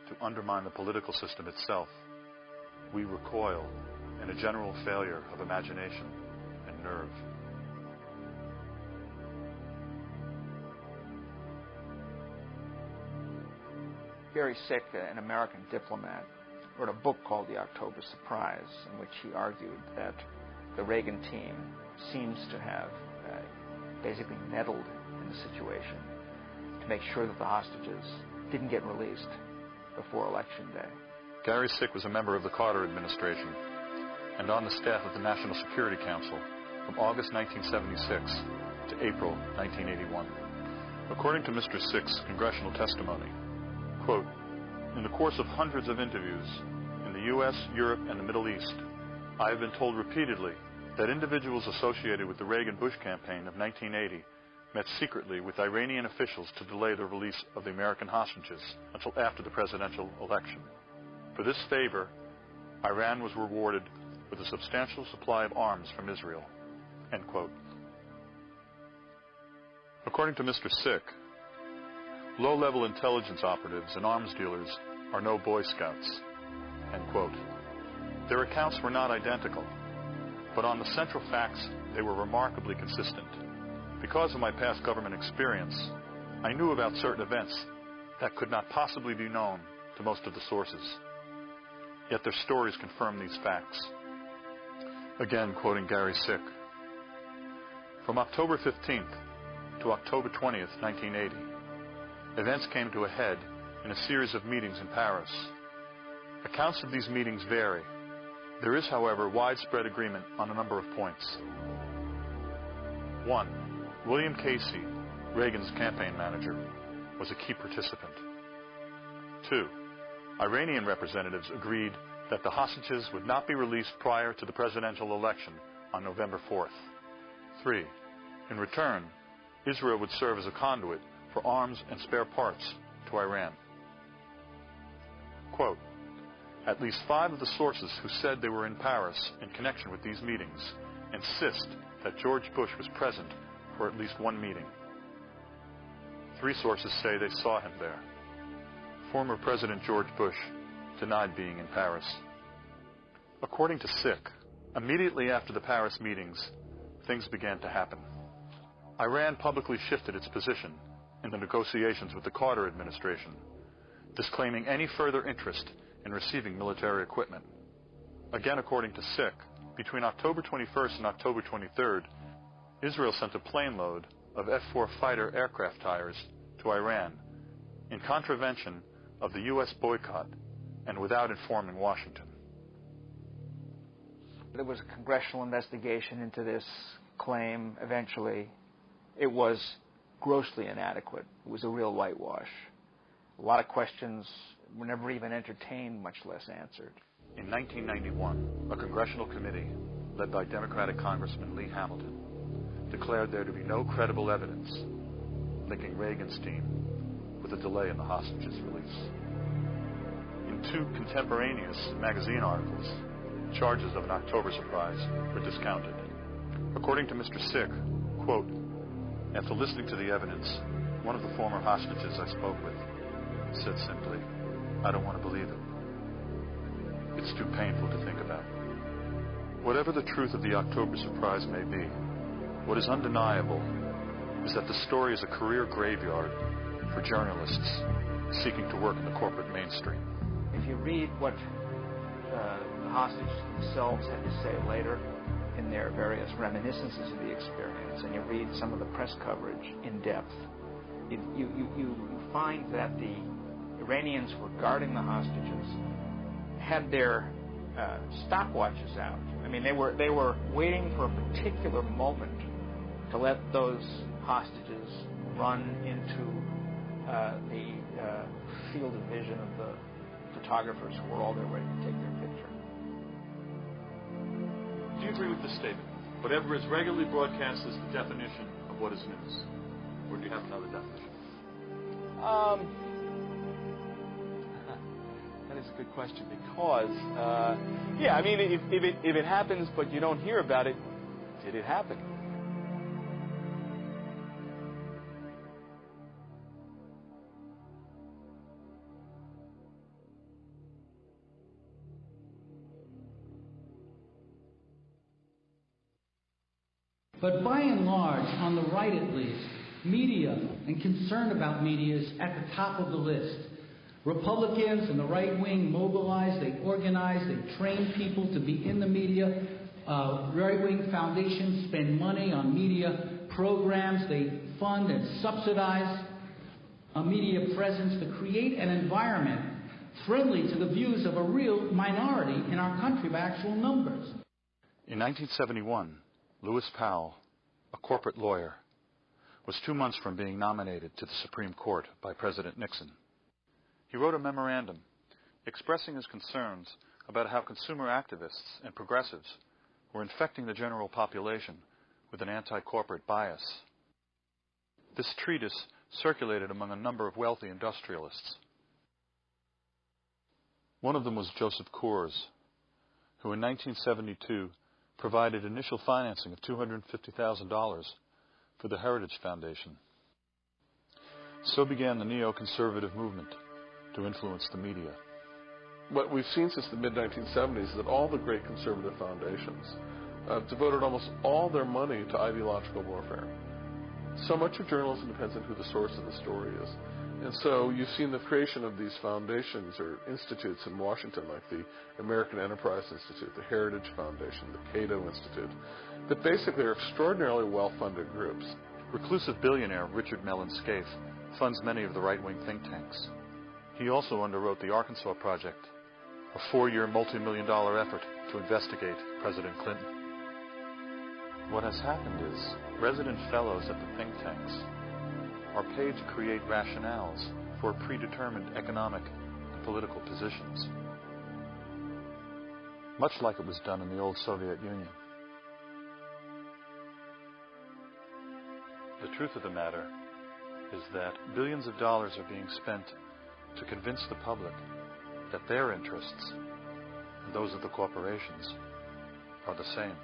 to undermine the political system itself, we recoil in a general failure of imagination and nerve. Gary Sick, an American diplomat, wrote a book called The October Surprise, in which he argued that the Reagan team seems to have basically meddled in the situation to make sure that the hostages didn't get released before Election Day. Gary Sick was a member of the Carter administration and on the staff of the National Security Council from August 1976 to April 1981. According to Mr. Sick's congressional testimony, quote, "In the course of hundreds of interviews in the U.S., Europe, and the Middle East, I have been told repeatedly that individuals associated with the Reagan-Bush campaign of 1980 met secretly with Iranian officials to delay the release of the American hostages until after the presidential election. For this favor, Iran was rewarded with a substantial supply of arms from Israel." End quote. According to Mr. Sick, low-level intelligence operatives and arms dealers are no Boy Scouts. End quote. Their accounts were not identical, but on the central facts, they were remarkably consistent. Because of my past government experience, I knew about certain events that could not possibly be known to most of the sources. Yet their stories confirm these facts. Again, quoting Gary Sick, "From October 15th to October 20th, 1980, events came to a head in a series of meetings in Paris. Accounts of these meetings vary. There is, however, widespread agreement on a number of points. 1. William Casey, Reagan's campaign manager, was a key participant. 2. Iranian representatives agreed that the hostages would not be released prior to the presidential election on November 4th. 3. In return, Israel would serve as a conduit for arms and spare parts to Iran." Quote, "At least 5 of the sources who said they were in Paris in connection with these meetings insist that George Bush was present for at least one meeting. 3 sources say they saw him there. Former President George Bush denied being in Paris." According to Sick, immediately after the Paris meetings, things began to happen. Iran publicly shifted its position in the negotiations with the Carter administration, disclaiming any further interest in receiving military equipment. Again, according to Sick, between October 21st and October 23rd, Israel sent a plane load of F-4 fighter aircraft tires to Iran in contravention of the U.S. boycott and without informing Washington. There was a congressional investigation into this claim eventually. It was grossly inadequate. It was a real whitewash. A lot of questions were never even entertained, much less answered. In 1991, a congressional committee, led by Democratic Congressman Lee Hamilton, declared there to be no credible evidence linking Reagan's team with a delay in the hostages' release. In 2 contemporaneous magazine articles, charges of an October surprise were discounted. According to Mr. Sick, quote, "After listening to the evidence, one of the former hostages I spoke with said simply, 'I don't want to believe it. It's too painful to think about.' Whatever the truth of the October surprise may be, what is undeniable is that the story is a career graveyard for journalists seeking to work in the corporate mainstream." If you read what the hostages themselves had to say later in their various reminiscences of the experience, and you read some of the press coverage in depth, you find that the Iranians who were guarding the hostages had their stopwatches out. I mean, they were waiting for a particular moment to let those hostages run into the field of vision of the photographers who were all there ready to take their picture. Do you agree with this statement? Whatever is regularly broadcast is the definition of what is news. Or do you have another definition? That is a good question because, yeah, I mean, if it happens but you don't hear about it, did it happen? But by and large, on the right at least, media and concern about media is at the top of the list. Republicans and the right wing mobilize, they organize, they train people to be in the media. Right-wing foundations spend money on media programs. They fund and subsidize a media presence to create an environment friendly to the views of a real minority in our country by actual numbers. In 1971, Lewis Powell, a corporate lawyer, was 2 months from being nominated to the Supreme Court by President Nixon. He wrote a memorandum expressing his concerns about how consumer activists and progressives were infecting the general population with an anti-corporate bias. This treatise circulated among a number of wealthy industrialists. One of them was Joseph Coors, who in 1972 provided initial financing of $250,000 for the Heritage Foundation. So began the neoconservative movement to influence the media. What we've seen since the mid-1970s is that all the great conservative foundations devoted almost all their money to ideological warfare. So much of journalism depends on who the source of the story is. And so you've seen the creation of these foundations or institutes in Washington, like the American Enterprise Institute, the Heritage Foundation, the Cato Institute, that basically are extraordinarily well-funded groups. Reclusive billionaire Richard Mellon Scaife funds many of the right-wing think tanks. He also underwrote the Arkansas Project, a 4-year multi-million-dollar effort to investigate President Clinton. What has happened is resident fellows at the think tanks are paid to create rationales for predetermined economic and political positions, much like it was done in the old Soviet Union. The truth of the matter is that billions of dollars are being spent to convince the public that their interests and those of the corporations are the same.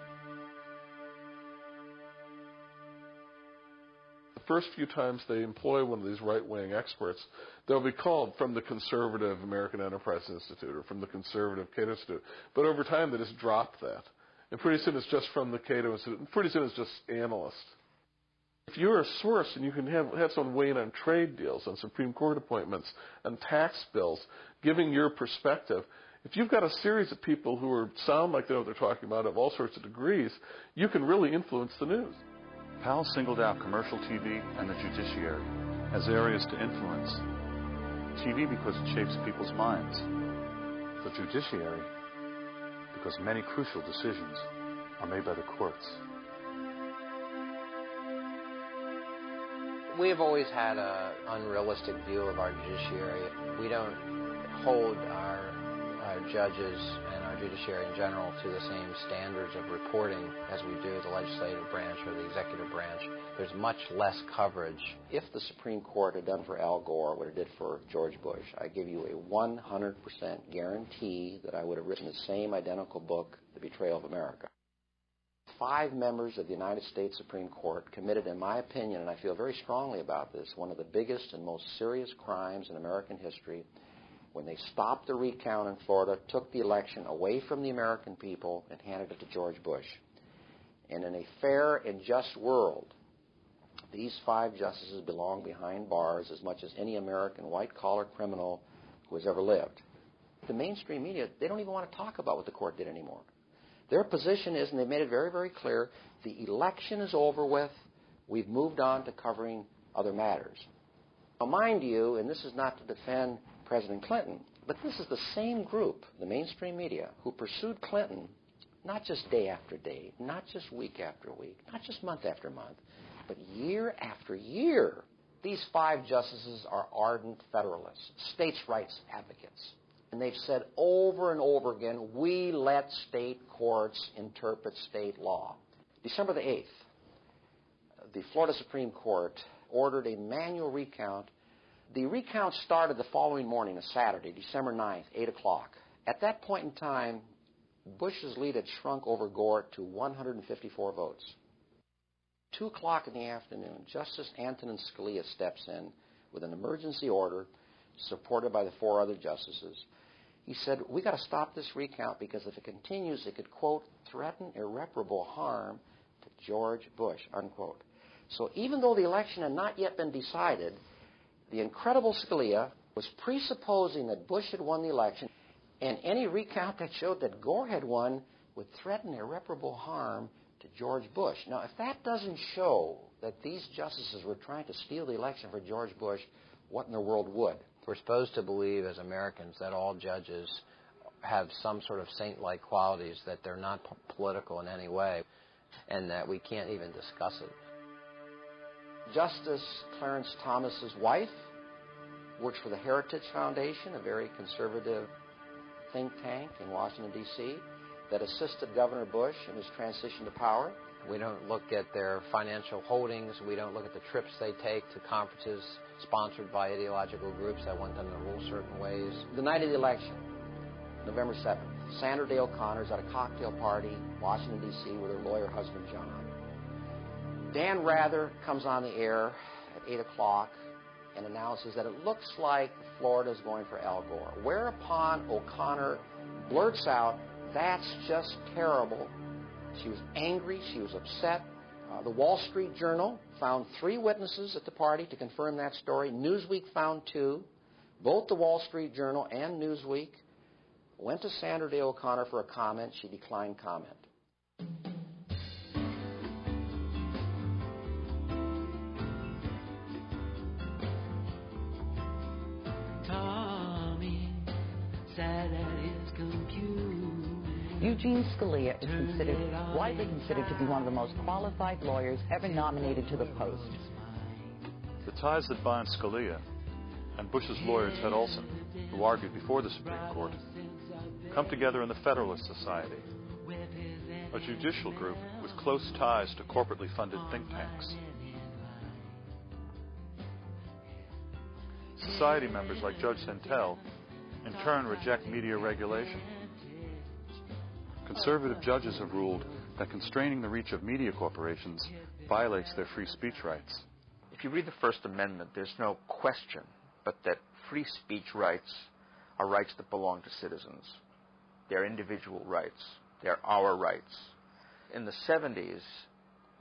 The first few times they employ one of these right-wing experts, they'll be called from the conservative American Enterprise Institute or from the conservative Cato Institute. But over time, they just drop that. And pretty soon it's just from the Cato Institute. And pretty soon it's just analyst. If you're a source and you can have someone weigh in on trade deals, on Supreme Court appointments, on tax bills, giving your perspective, if you've got a series of people who sound like they know what they're talking about of all sorts of degrees, you can really influence the news. Powell singled out commercial TV and the judiciary as areas to influence. TV because it shapes people's minds. The judiciary because many crucial decisions are made by the courts. We have always had an unrealistic view of our judiciary. We don't hold our judges and our judiciary in general to the same standards of reporting as we do the legislative branch or the executive branch. There's much less coverage. If the Supreme Court had done for Al Gore what it did for George Bush, I give you a 100% guarantee that I would have written the same identical book, The Betrayal of America. 5 members of the United States Supreme Court committed, in my opinion, and I feel very strongly about this, one of the biggest and most serious crimes in American history when they stopped the recount in Florida, took the election away from the American people, and handed it to George Bush. And in a fair and just world, these 5 justices belong behind bars as much as any American white-collar criminal who has ever lived. The mainstream media, they don't even want to talk about what the court did anymore. Their position is, and they've made it very, very clear, the election is over with. We've moved on to covering other matters. Now, mind you, and this is not to defend President Clinton, but this is the same group, the mainstream media, who pursued Clinton not just day after day, not just week after week, not just month after month, but year after year. These 5 justices are ardent Federalists, states' rights advocates. And they've said over and over again, we let state courts interpret state law. December the 8th, the Florida Supreme Court ordered a manual recount. The recount started the following morning, a Saturday, December 9th, 8 o'clock. At that point in time, Bush's lead had shrunk over Gore to 154 votes. 2 o'clock in the afternoon, Justice Antonin Scalia steps in with an emergency order supported by the 4 other justices. He said, we got to stop this recount because if it continues, it could, quote, threaten irreparable harm to George Bush, unquote. So even though the election had not yet been decided, the incredible Scalia was presupposing that Bush had won the election, and any recount that showed that Gore had won would threaten irreparable harm to George Bush. Now, if that doesn't show that these justices were trying to steal the election for George Bush, what in the world would? We're supposed to believe as Americans that all judges have some sort of saint-like qualities, that they're not political in any way, and that we can't even discuss it. Justice Clarence Thomas's wife works for the Heritage Foundation, a very conservative think tank in Washington, D.C., that assisted Governor Bush in his transition to power. We don't look at their financial holdings. We don't look at the trips they take to conferences sponsored by ideological groups that want them to rule certain ways. The night of the election, November 7th, Sandra Day O'Connor's at a cocktail party in Washington, D.C. with her lawyer husband, John. Dan Rather comes on the air at 8 o'clock and announces that it looks like Florida's going for Al Gore, whereupon O'Connor blurts out, "That's just terrible." She was angry. She was upset. The Wall Street Journal found 3 witnesses at the party to confirm that story. Newsweek found 2. Both the Wall Street Journal and Newsweek went to Sandra Day O'Connor for a comment. She declined comment. Eugene Scalia is widely considered to be one of the most qualified lawyers ever nominated to the post. The ties that bind Scalia and Bush's lawyer Ted Olson, who argued before the Supreme Court, come together in the Federalist Society, a judicial group with close ties to corporately funded think tanks. Society members like Judge Santel in turn reject media regulation. Conservative judges have ruled that constraining the reach of media corporations violates their free speech rights. If you read the First Amendment, there's no question but that free speech rights are rights that belong to citizens. They're individual rights. They're our rights. In the 70s,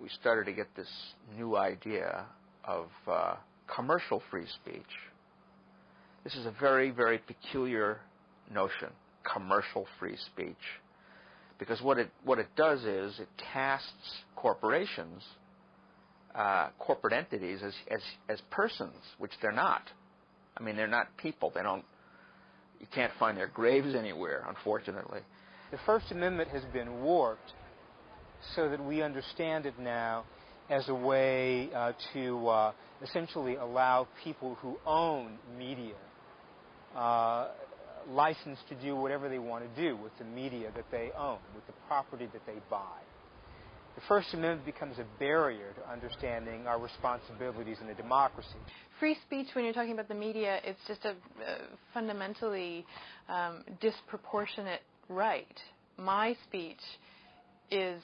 we started to get this new idea of commercial free speech. This is a very, very peculiar notion, commercial free speech. Because what it does is it casts corporations, corporate entities, as persons, which they're not. I mean, they're not people. You can't find their graves anywhere, unfortunately. The First Amendment has been warped so that we understand it now as a way to essentially allow people who own media license to do whatever they want to do with the media that they own, with the property that they buy. The First Amendment becomes a barrier to understanding our responsibilities in a democracy. Free speech, when you're talking about the media, it's just a fundamentally disproportionate right. My speech is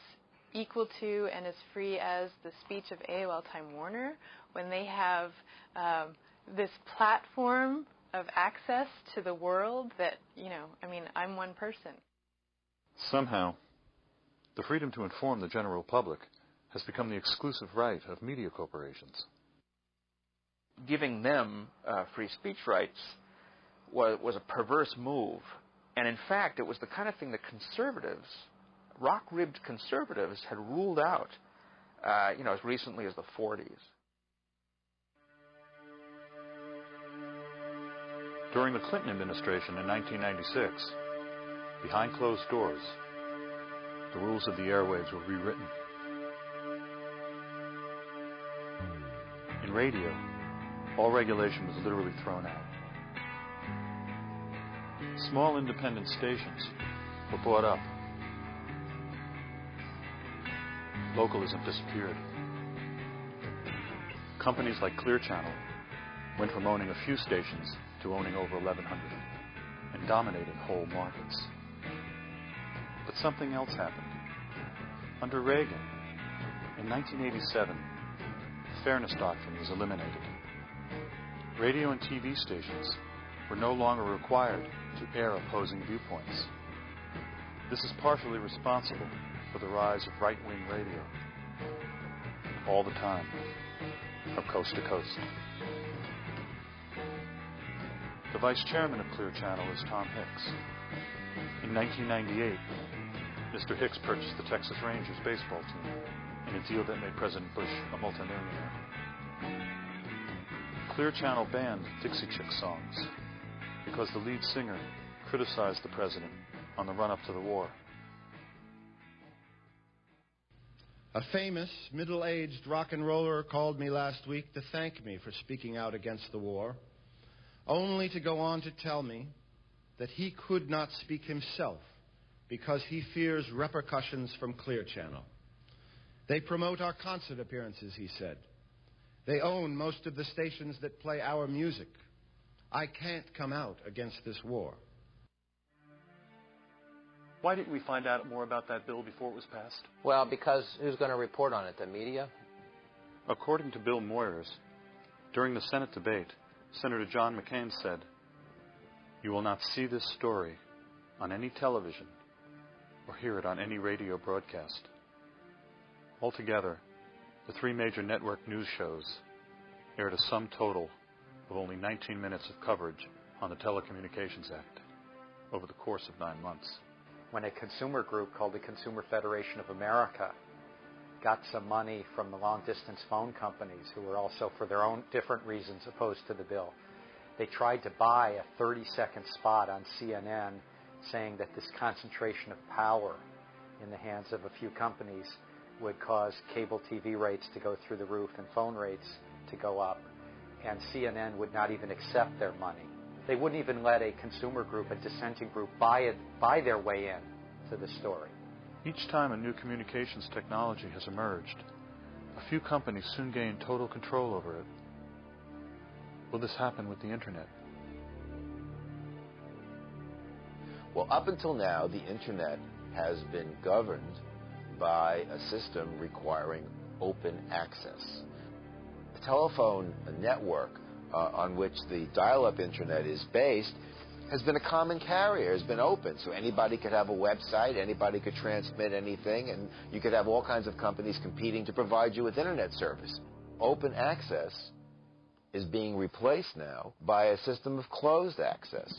equal to and as free as the speech of AOL Time Warner when they have this platform of access to the world that, I'm one person. Somehow, the freedom to inform the general public has become the exclusive right of media corporations. Giving them free speech rights was a perverse move. And in fact, it was the kind of thing that conservatives, rock-ribbed conservatives, had ruled out, as recently as the 40s. During the Clinton administration in 1996, behind closed doors, the rules of the airwaves were rewritten. In radio, all regulation was literally thrown out. Small independent stations were bought up. Localism disappeared. Companies like Clear Channel went from owning a few stations to owning over 1,100 and dominating whole markets. But something else happened. Under Reagan, in 1987, the Fairness Doctrine was eliminated. Radio and TV stations were no longer required to air opposing viewpoints. This is partially responsible for the rise of right-wing radio. all the time, from coast to coast. The vice chairman of Clear Channel is Tom Hicks. In 1998, Mr. Hicks purchased the Texas Rangers baseball team in a deal that made President Bush a multimillionaire. Clear Channel banned Dixie Chick songs because the lead singer criticized the president on the run-up to the war. A famous middle-aged rock and roller called me last week to thank me for speaking out against the war, only to go on to tell me that he could not speak himself because he fears repercussions from Clear Channel. They promote our concert appearances, he said. They own most of the stations that play our music. I can't come out against this war. Why didn't we find out more about that bill before it was passed? Well, because who's going to report on it? The media? According to Bill Moyers, during the Senate debate, Senator John McCain said, "You will not see this story on any television or hear it on any radio broadcast." Altogether, the three major network news shows aired a sum total of only 19 minutes of coverage on the Telecommunications Act over the course of 9 months. When a consumer group called the Consumer Federation of America got some money from the long-distance phone companies, who were also, for their own different reasons, opposed to the bill, they tried to buy a 30-second spot on CNN saying that this concentration of power in the hands of a few companies would cause cable TV rates to go through the roof and phone rates to go up, and CNN would not even accept their money. They wouldn't even let a consumer group, a dissenting group, buy their way in to the story. Each time a new communications technology has emerged, a few companies soon gain total control over it. Will this happen with the Internet? Well, up until now, the Internet has been governed by a system requiring open access. The telephone network on which the dial-up Internet is based has been a common carrier, has been open, so anybody could have a website, anybody could transmit anything, and you could have all kinds of companies competing to provide you with Internet service. Open access is being replaced now by a system of closed access.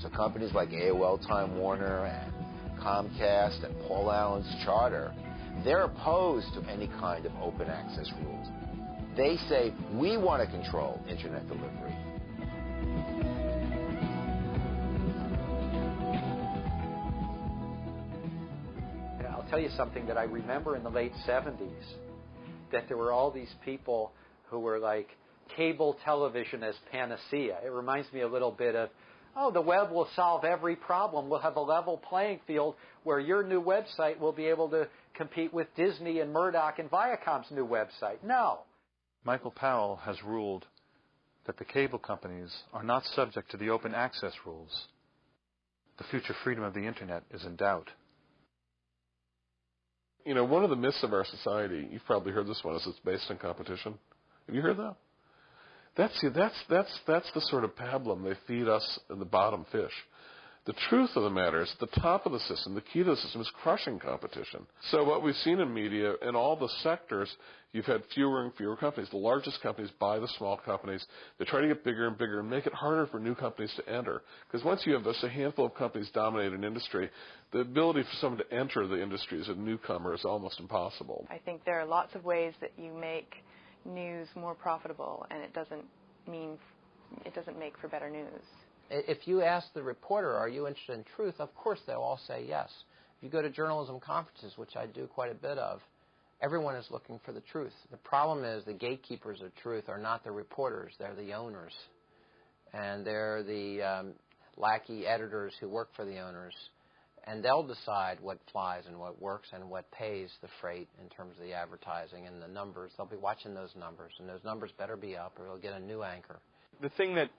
So companies like AOL Time Warner and Comcast and Paul Allen's Charter, they're opposed to any kind of open access rules. They say, we want to control Internet delivery. And I'll tell you something that I remember in the late 70s, that there were all these people who were like, cable television as panacea. It reminds me a little bit of, oh, the web will solve every problem. We'll have a level playing field where your new website will be able to compete with Disney and Murdoch and Viacom's new website. No. Michael Powell has ruled that the cable companies are not subject to the open access rules. The future freedom of the Internet is in doubt. You know, one of the myths of our society, you've probably heard this one, is it's based on competition. Have you heard that? That's the sort of pablum they feed us in the bottom fish. The truth of the matter is, at the top of the system, the key to the system is crushing competition. So what we've seen in media, in all the sectors, you've had fewer and fewer companies. The largest companies buy the small companies. They try to get bigger and bigger and make it harder for new companies to enter. Because once you have just a handful of companies dominate an industry, the ability for someone to enter the industry as a newcomer is almost impossible. I think there are lots of ways that you make news more profitable, and it doesn't make for better news. If you ask the reporter, are you interested in truth, of course they'll all say yes. If you go to journalism conferences, which I do quite a bit of, Everyone is looking for the truth. The problem is the gatekeepers of truth are not the reporters, they're the owners. And they're the lackey editors who work for the owners. And they'll decide what flies and what works and what pays the freight in terms of the advertising and the numbers. They'll be watching those numbers, and those numbers better be up or we'll get a new anchor. The thing that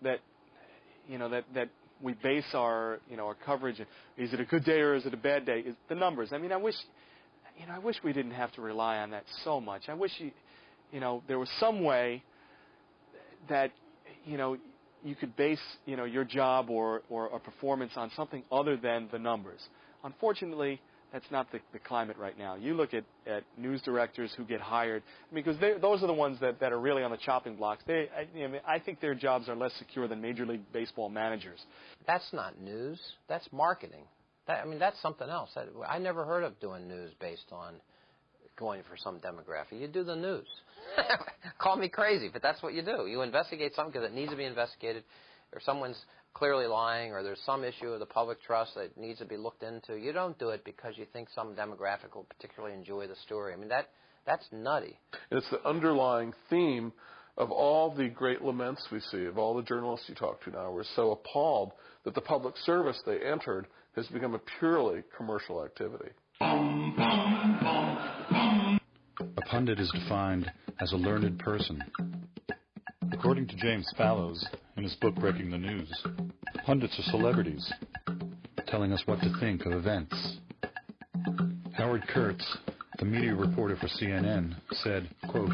we base our coverage, is it a good day or is it a bad day, is the numbers. I mean, I wish we didn't have to rely on that so much. I wish there was some way that you could base your job or a performance on something other than the numbers. Unfortunately, that's not the climate right now. You look at news directors who get hired, because those are the ones that are really on the chopping blocks. I think their jobs are less secure than Major League Baseball managers. That's not news. That's marketing. That's something else. I never heard of doing news based on going for some demographic. You do the news. Call me crazy, but that's what you do. You investigate something because it needs to be investigated, or someone's clearly lying, or there's some issue of the public trust that needs to be looked into. You don't do it because you think some demographic will particularly enjoy the story. I mean, that's nutty. It's the underlying theme of all the great laments we see, of all the journalists you talk to now. We're so appalled that the public service they entered has become a purely commercial activity. A pundit is defined as a learned person. According to James Fallows, in his book Breaking the News, pundits are celebrities, telling us what to think of events. Howard Kurtz, the media reporter for CNN, said, quote,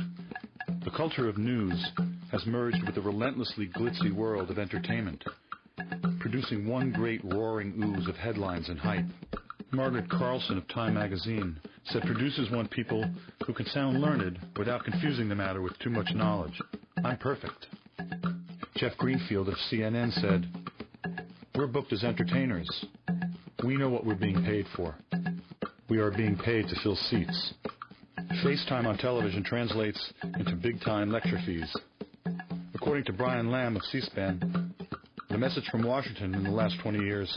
"The culture of news has merged with the relentlessly glitzy world of entertainment, producing one great roaring ooze of headlines and hype. Margaret Carlson of Time magazine said producers want people who can sound learned without confusing the matter with too much knowledge. I'm perfect." Jeff Greenfield of CNN said, "We're booked as entertainers. We know what we're being paid for. We are being paid to fill seats. FaceTime on television translates into big-time lecture fees." According to Brian Lamb of C-SPAN, the message from Washington in the last 20 years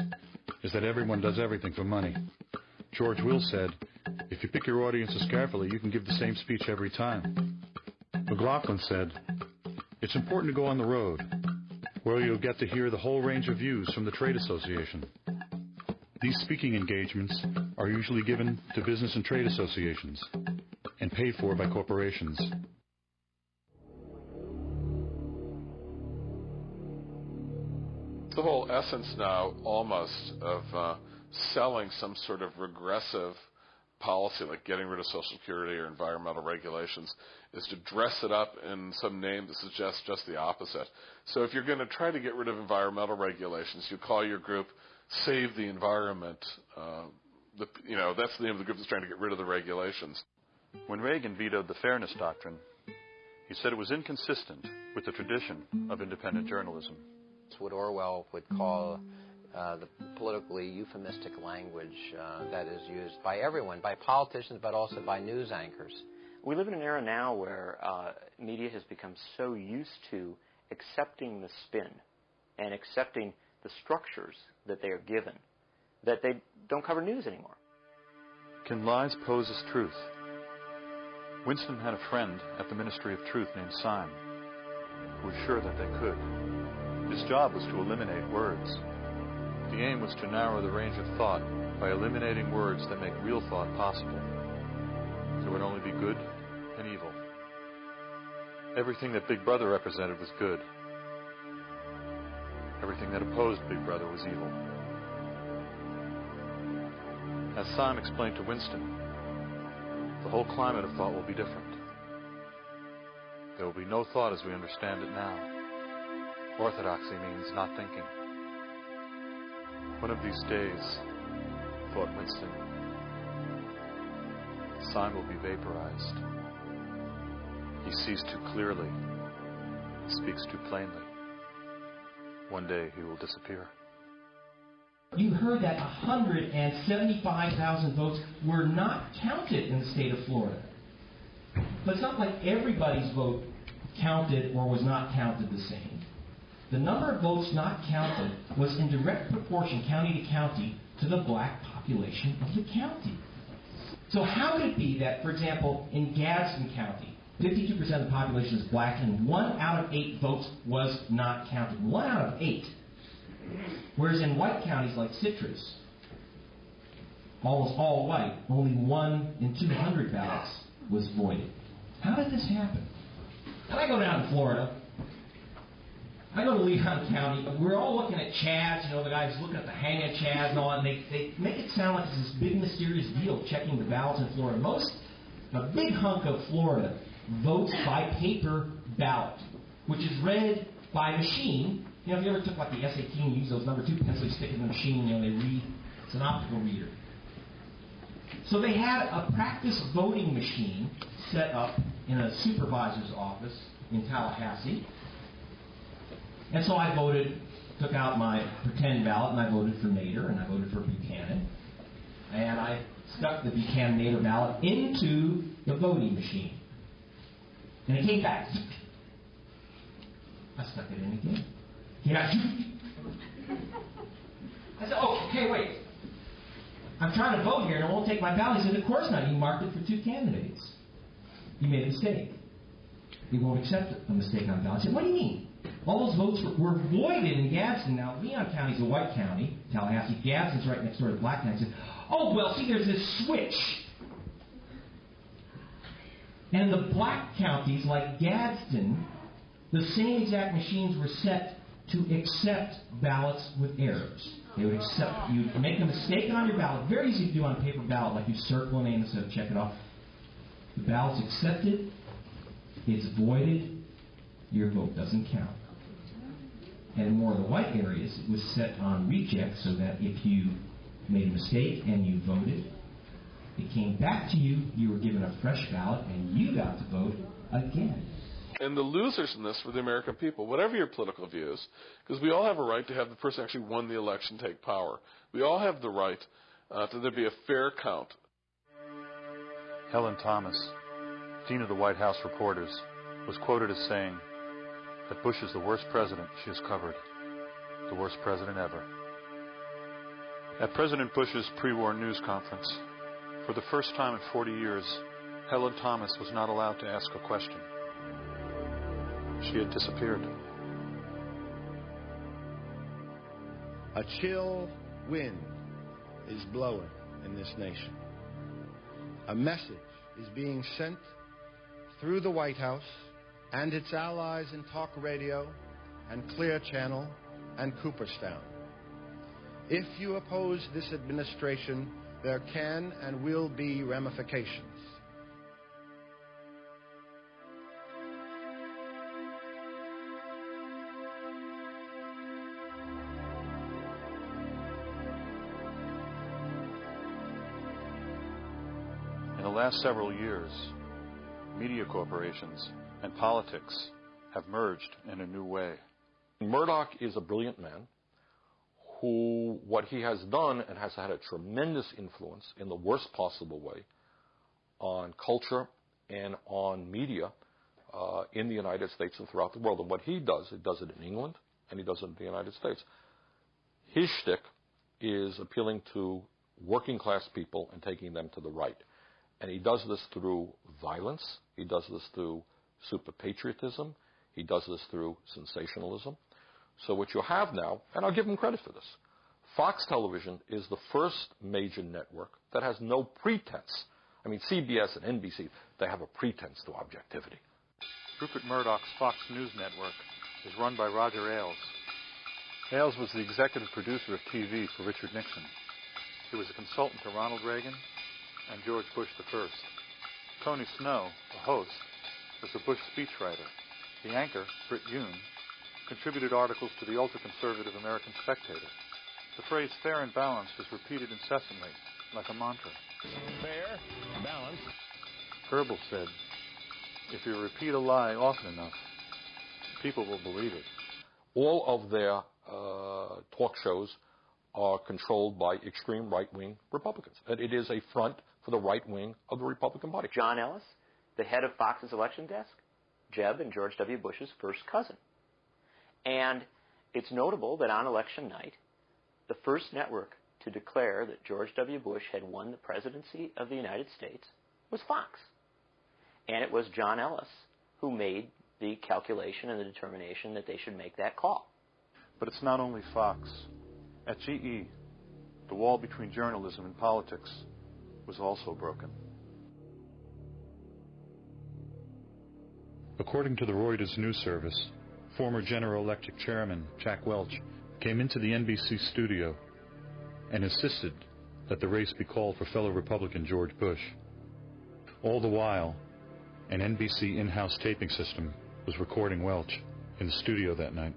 is that everyone does everything for money. George Will said, "If you pick your audiences carefully, you can give the same speech every time." McLaughlin said, "It's important to go on the road, where you'll get to hear the whole range of views from the trade association. These speaking engagements are usually given to business and trade associations and paid for by corporations." The whole essence now almost of selling some sort of regressive policy, like getting rid of Social Security or environmental regulations, is to dress it up in some name that suggests just the opposite. So if you're going to try to get rid of environmental regulations, you call your group Save the Environment. That's the name of the group that's trying to get rid of the regulations. When Reagan vetoed the Fairness Doctrine, he said it was inconsistent with the tradition of independent journalism. It's what Orwell would call the politically euphemistic language that is used by everyone, by politicians, but also by news anchors. We live in an era now where media has become so used to accepting the spin and accepting the structures that they are given that they don't cover news anymore. Can lies pose as truth? Winston had a friend at the Ministry of Truth named Syme, who was sure that they could. His job was to eliminate words. The aim was to narrow the range of thought by eliminating words that make real thought possible. There would only be good and evil. Everything that Big Brother represented was good. Everything that opposed Big Brother was evil. As Syme explained to Winston, the whole climate of thought will be different. There will be no thought as we understand it now. Orthodoxy means not thinking. One of these days, thought Winston, Syme will be vaporized. He sees too clearly, speaks too plainly. One day he will disappear. You heard that 175,000 votes were not counted in the state of Florida. But it's not like everybody's vote counted or was not counted the same. The number of votes not counted was in direct proportion, county to county, to the black population of the county. So how could it be that, for example, in Gadsden County, 52% of the population is black, and 1 out of 8 votes was not counted? 1 out of 8. Whereas in white counties like Citrus, almost all white, only 1 in 200 ballots was voided. How did this happen? And I go down to Florida. I go to Leon County. We're all looking at Chads, the guys looking at the hang of Chads and all that, and they make it sound like it's this big mysterious deal checking the ballots in Florida. A big hunk of Florida votes by paper ballot, which is read by machine. If you ever took like the SAT and use those number 2 pencils, you stick it in the machine, they read. It's an optical reader. So they had a practice voting machine set up in a supervisor's office in Tallahassee. And so I voted, took out my pretend ballot, and I voted for Nader, and I voted for Buchanan. And I stuck the Buchanan-Nader ballot into the voting machine. And it came back. I stuck it in again. I said, okay, wait. I'm trying to vote here, and it won't take my ballot. He said, of course not. You marked it for 2 candidates. You made a mistake. He won't accept a mistake on the ballot. I said, what do you mean? All those votes were voided in Gadsden. Now, Leon County's a white county, Tallahassee. Gadsden's right next door to Black County. I said, oh, well, see, there's this switch. And the black counties, like Gadsden, the same exact machines were set to accept ballots with errors. They would accept, you'd make a mistake on your ballot, very easy to do on a paper ballot, like you circle a name instead of check it off. The ballot's accepted, it's voided, your vote doesn't count. And in more of the white areas, it was set on reject so that if you made a mistake and you voted, it came back to you, you were given a fresh ballot, and you got to vote again. And the losers in this were the American people, whatever your political views, because we all have a right to have the person who actually won the election take power. We all have the right to there be a fair count. Helen Thomas, Dean of the White House Reporters, was quoted as saying that Bush is the worst president she has covered, the worst president ever. At President Bush's pre-war news conference, for the first time in 40 years, Helen Thomas was not allowed to ask a question. She had disappeared. A chill wind is blowing in this nation. A message is being sent through the White House and its allies in talk radio and Clear Channel and Cooperstown. If you oppose this administration, there can and will be ramifications. In the last several years, media corporations and politics have merged in a new way. Murdoch is a brilliant man who, what he has done and has had a tremendous influence in the worst possible way on culture and on media in the United States and throughout the world. And what he does it in England and he does it in the United States. His shtick is appealing to working class people and taking them to the right. And he does this through violence. He does this through super patriotism. He does this through sensationalism. So what you have now, and I'll give him credit for this, Fox Television is the first major network that has no pretense. I mean, CBS and NBC, they have a pretense to objectivity. Rupert Murdoch's Fox News Network is run by Roger Ailes. Ailes was the executive producer of TV for Richard Nixon. He was a consultant to Ronald Reagan and George Bush I. Tony Snow, the host, was a Bush speechwriter. The anchor, Britt Yoon, contributed articles to the ultra-conservative American Spectator. The phrase fair and balanced is repeated incessantly, like a mantra. Fair, balanced. Goebbels said, if you repeat a lie often enough, people will believe it. All of their talk shows are controlled by extreme right-wing Republicans. And it is a front for the right wing of the Republican Party. John Ellis, the head of Fox's election desk, Jeb and George W. Bush's first cousin. And it's notable that on election night, the first network to declare that George W. Bush had won the presidency of the United States was Fox. And it was John Ellis who made the calculation and the determination that they should make that call. But it's not only Fox. At GE, the wall between journalism and politics was also broken. According to the Reuters news service, former General Electric chairman Jack Welch came into the NBC studio and insisted that the race be called for fellow Republican George Bush. All the while, an NBC in-house taping system was recording Welch in the studio that night.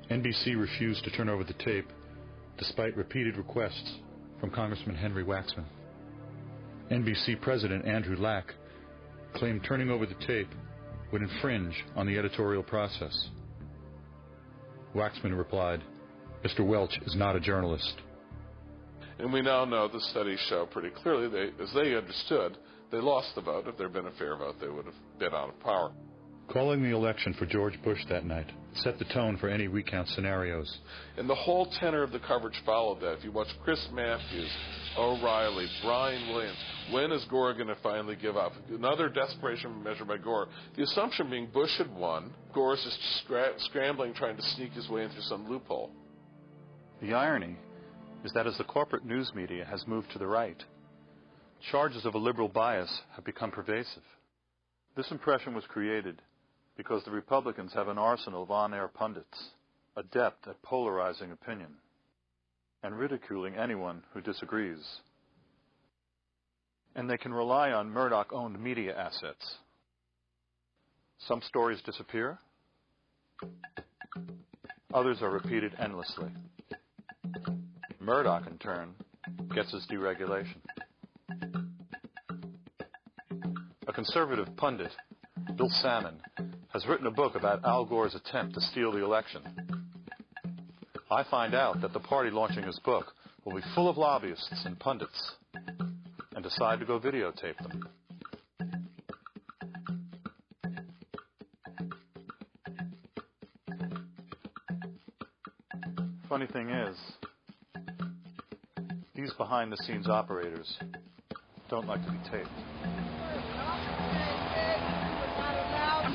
NBC refused to turn over the tape despite repeated requests from Congressman Henry Waxman. NBC President Andrew Lack claimed turning over the tape would infringe on the editorial process. Waxman replied, "Mr. Welch is not a journalist." And we now know the studies show pretty clearly, as they understood, they lost the vote. If there had been a fair vote, they would have been out of power. Calling the election for George Bush that night set the tone for any recount scenarios. And the whole tenor of the coverage followed that. If you watch Chris Matthews, O'Reilly, Brian Williams, when is Gore going to finally give up? Another desperation measure by Gore. The assumption being Bush had won. Gore is just scrambling, trying to sneak his way into some loophole. The irony is that as the corporate news media has moved to the right, charges of a liberal bias have become pervasive. This impression was created because the Republicans have an arsenal of on-air pundits, adept at polarizing opinion and ridiculing anyone who disagrees. And they can rely on Murdoch-owned media assets. Some stories disappear, others are repeated endlessly. Murdoch, in turn, gets his deregulation. A conservative pundit, Bill Salmon, has written a book about Al Gore's attempt to steal the election. I find out that the party launching his book will be full of lobbyists and pundits, and decide to go videotape them. Funny thing is, these behind-the-scenes operators don't like to be taped.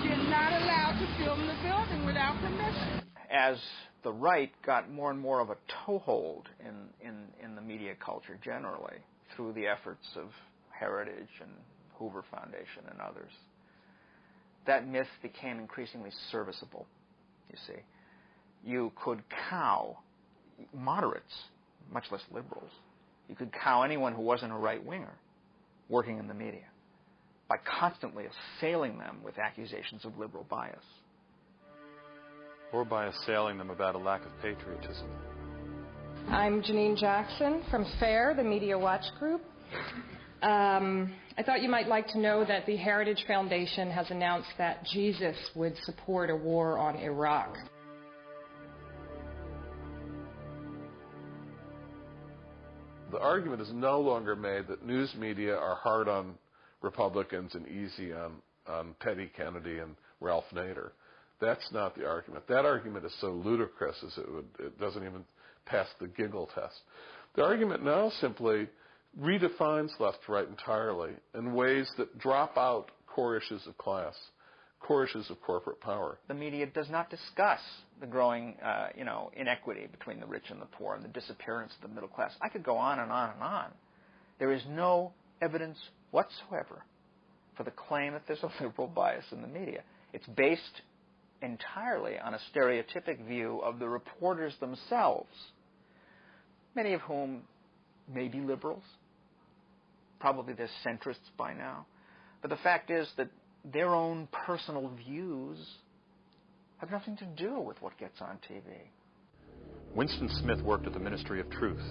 You're not allowed to film the building without permission. As the right got more and more of a toehold in the media culture generally, through the efforts of Heritage and Hoover Foundation and others, that myth became increasingly serviceable, you see. You could cow moderates, much less liberals. You could cow anyone who wasn't a right-winger working in the media by constantly assailing them with accusations of liberal bias. Or by assailing them about a lack of patriotism. I'm Janine Jackson from FAIR, the Media Watch Group. I thought you might like to know that the Heritage Foundation has announced that Jesus would support a war on Iraq. The argument is no longer made that news media are hard on Republicans and easy on Teddy Kennedy and Ralph Nader. That's not the argument. That argument is so ludicrous as it doesn't even pass the giggle test. The argument now simply redefines left-right entirely in ways that drop out core issues of class, core issues of corporate power. The media does not discuss the growing, inequity between the rich and the poor and the disappearance of the middle class. I could go on and on and on. There is no evidence whatsoever for the claim that there's a liberal bias in the media. It's based entirely on a stereotypic view of the reporters themselves, many of whom may be liberals. Probably they're centrists by now. But the fact is that their own personal views have nothing to do with what gets on TV. Winston Smith worked at the Ministry of Truth.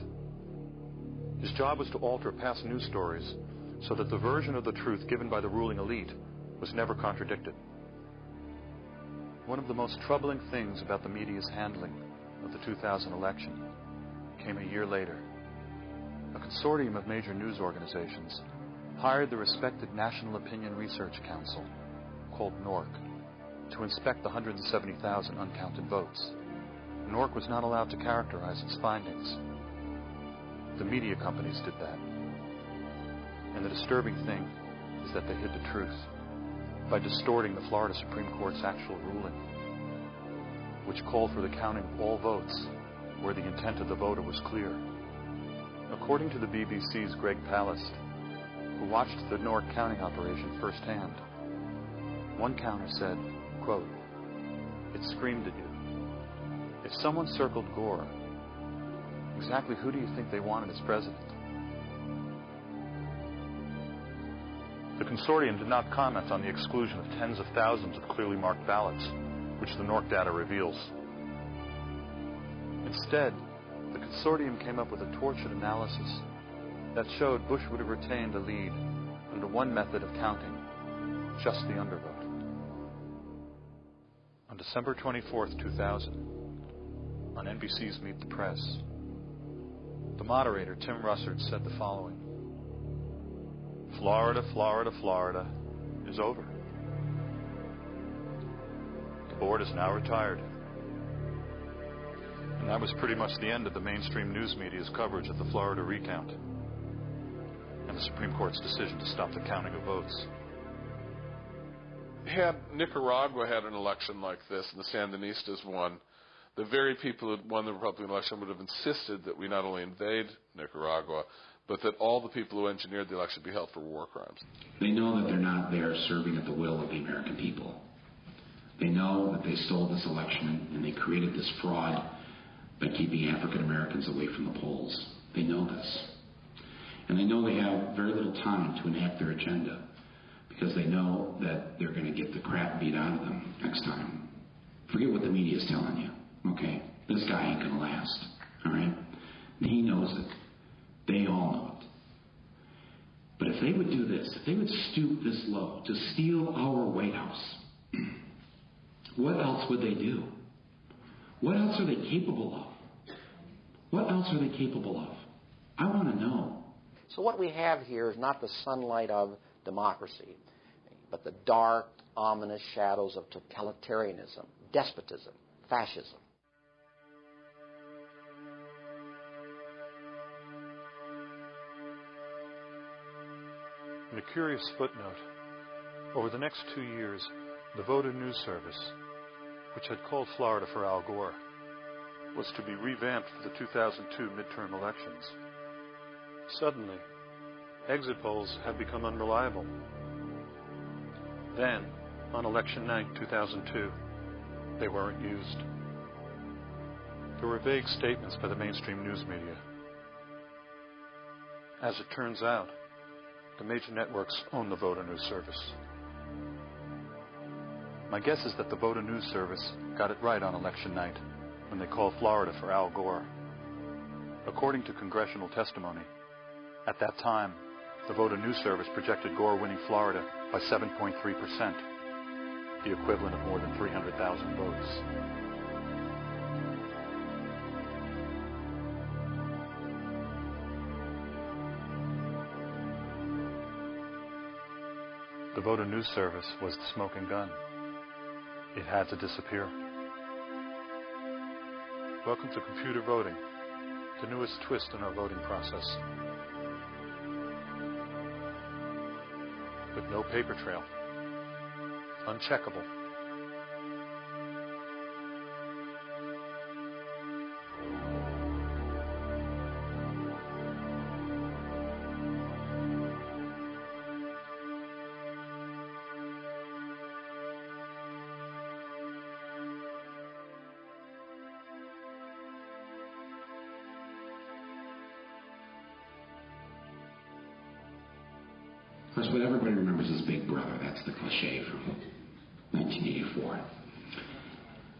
His job was to alter past news stories so that the version of the truth given by the ruling elite was never contradicted. One of the most troubling things about the media's handling of the 2000 election came a year later. A consortium of major news organizations hired the respected National Opinion Research Council, called NORC, to inspect the 170,000 uncounted votes. NORC was not allowed to characterize its findings. The media companies did that. And the disturbing thing is that they hid the truth by distorting the Florida Supreme Court's actual ruling, which called for the counting of all votes where the intent of the voter was clear. According to the BBC's Greg Palast, who watched the Newark counting operation firsthand, one counter said, quote, "It screamed at you. If someone circled Gore, exactly who do you think they wanted as president?" The consortium did not comment on the exclusion of tens of thousands of clearly marked ballots, which the Newark data reveals. Instead, the consortium came up with a tortured analysis that showed Bush would have retained a lead under one method of counting, just the undervote. On December 24th, 2000, on NBC's Meet the Press, the moderator, Tim Russert, said the following: "Florida, Florida, Florida is over. The board is now retired." And that was pretty much the end of the mainstream news media's coverage of the Florida recount and the Supreme Court's decision to stop the counting of votes. Had Nicaragua had an election like this and the Sandinistas won, the very people who won the Republican election would have insisted that we not only invade Nicaragua, but that all the people who engineered the election be held for war crimes. They know that they're not there serving at the will of the American people. They know that they stole this election and they created this fraud by keeping African Americans away from the polls. They know this. And they know they have very little time to enact their agenda because they know that they're going to get the crap beat out of them next time. Forget what the media is telling you, okay? This guy ain't going to last, all right? And he knows it. They all know it. But if they would do this, if they would stoop this low to steal our White House, what else would they do? What else are they capable of? What else are they capable of? I want to know. So what we have here is not the sunlight of democracy, but the dark, ominous shadows of totalitarianism, despotism, fascism. In a curious footnote, over the next 2 years, the Voter News Service, which had called Florida for Al Gore, was to be revamped for the 2002 midterm elections. Suddenly, exit polls had become unreliable. Then, on election night 2002, they weren't used. There were vague statements by the mainstream news media. As it turns out, the major networks own the Voter News Service. My guess is that the Voter News Service got it right on election night when they called Florida for Al Gore. According to congressional testimony, at that time, the Voter News Service projected Gore winning Florida by 7.3%, the equivalent of more than 300,000 votes. The Voter News Service was the smoking gun. It had to disappear. Welcome to computer voting, the newest twist in our voting process. With no paper trail. Uncheckable. Of course, what everybody remembers is Big Brother. That's the cliche from 1984.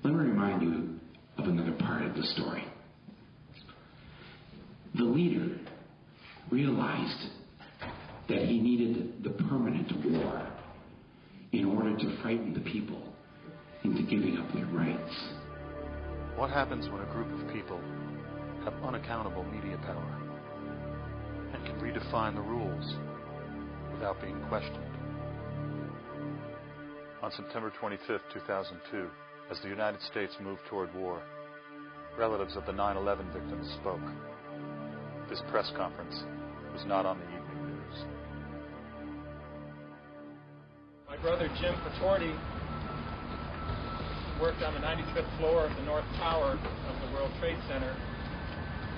Let me remind you of another part of the story. The leader realized that he needed the permanent war in order to frighten the people into giving up their rights. What happens when a group of people have unaccountable media power and can redefine the rules without being questioned? On September 25, 2002, as the United States moved toward war, relatives of the 9/11 victims spoke. this press conference was not on the evening news. My brother Jim Patorti worked on the 95th floor of the North Tower of the World Trade Center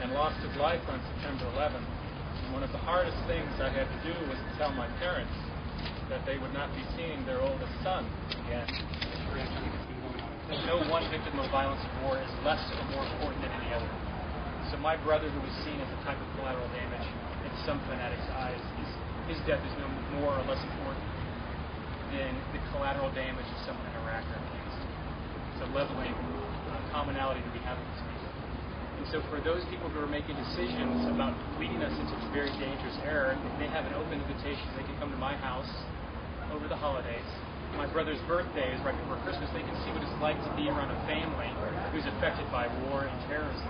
and lost his life on September 11th. And one of the hardest things I had to do was to tell my parents that they would not be seeing their oldest son again. No one victim of violence of war is less or more important than any other. So my brother, who was seen as a type of collateral damage in some fanatics' eyes, his death is no more or less important than the collateral damage of someone in Iraq or Afghanistan. It's a leveling commonality that we have with these people. And so for those people who are making decisions about leading us into this very dangerous era, they have an open invitation. They can come to my house over the holidays. My brother's birthday is right before Christmas. They can see what it's like to be around a family who's affected by war and terrorism.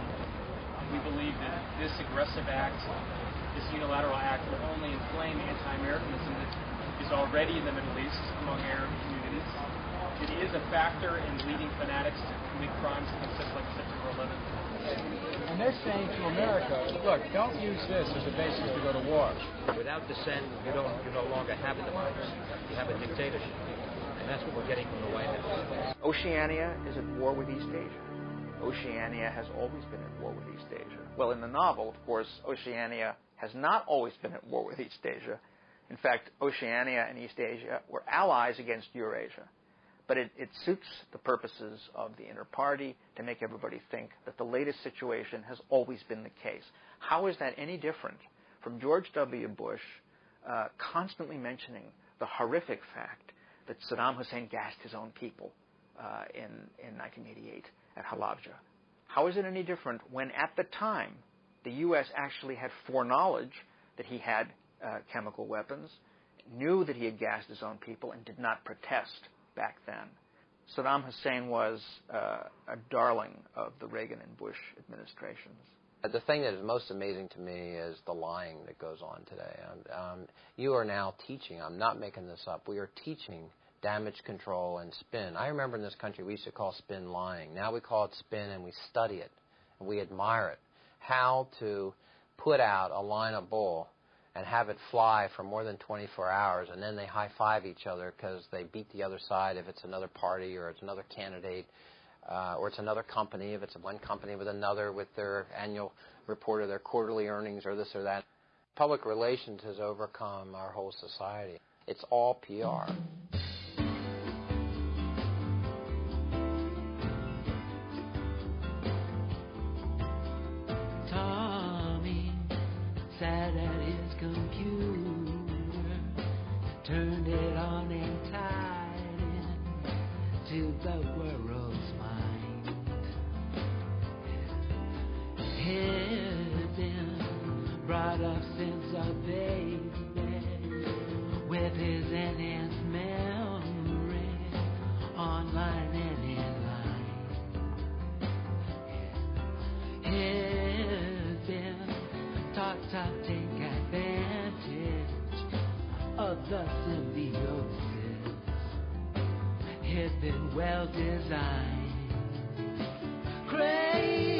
We believe that this aggressive act, this unilateral act, will only inflame anti-Americanism that is already in the Middle East among Arab communities. It is a factor in leading fanatics to commit crimes against us like September 11th. And they're saying to America, look, don't use this as a basis to go to war. Without dissent, you no longer have a democracy. You have a dictatorship. And that's what we're getting from the White House. Oceania is at war with East Asia. Oceania has always been at war with East Asia. Well, in the novel, of course, Oceania has not always been at war with East Asia. In fact, Oceania and East Asia were allies against Eurasia. But it suits the purposes of the inter-party to make everybody think that the latest situation has always been the case. How is that any different from George W. Bush constantly mentioning the horrific fact that Saddam Hussein gassed his own people in 1988 at Halabja? How is it any different when at the time the U.S. actually had foreknowledge that he had chemical weapons, knew that he had gassed his own people, and did not protest back then? Saddam Hussein was a darling of the Reagan and Bush administrations. The thing that is most amazing to me is the lying that goes on today. You are now teaching, I'm not making this up, we are teaching damage control and spin. I remember in this country we used to call spin lying. Now we call it spin and we study it and we admire it. How to put out a line of bull and have it fly for more than 24 hours, and then they high-five each other because they beat the other side if it's another party or it's another candidate, or it's another company, if it's one company with another with their annual report of their quarterly earnings or this or that. Public relations has overcome our whole society. It's all PR. Tommy sat at his computer, turned it on and tied into the world's mind. He'd been brought up since a baby with his enhanced memory, online and in line. He'd been taught to take advantage of the symbiosis. He'd been well designed. Crazy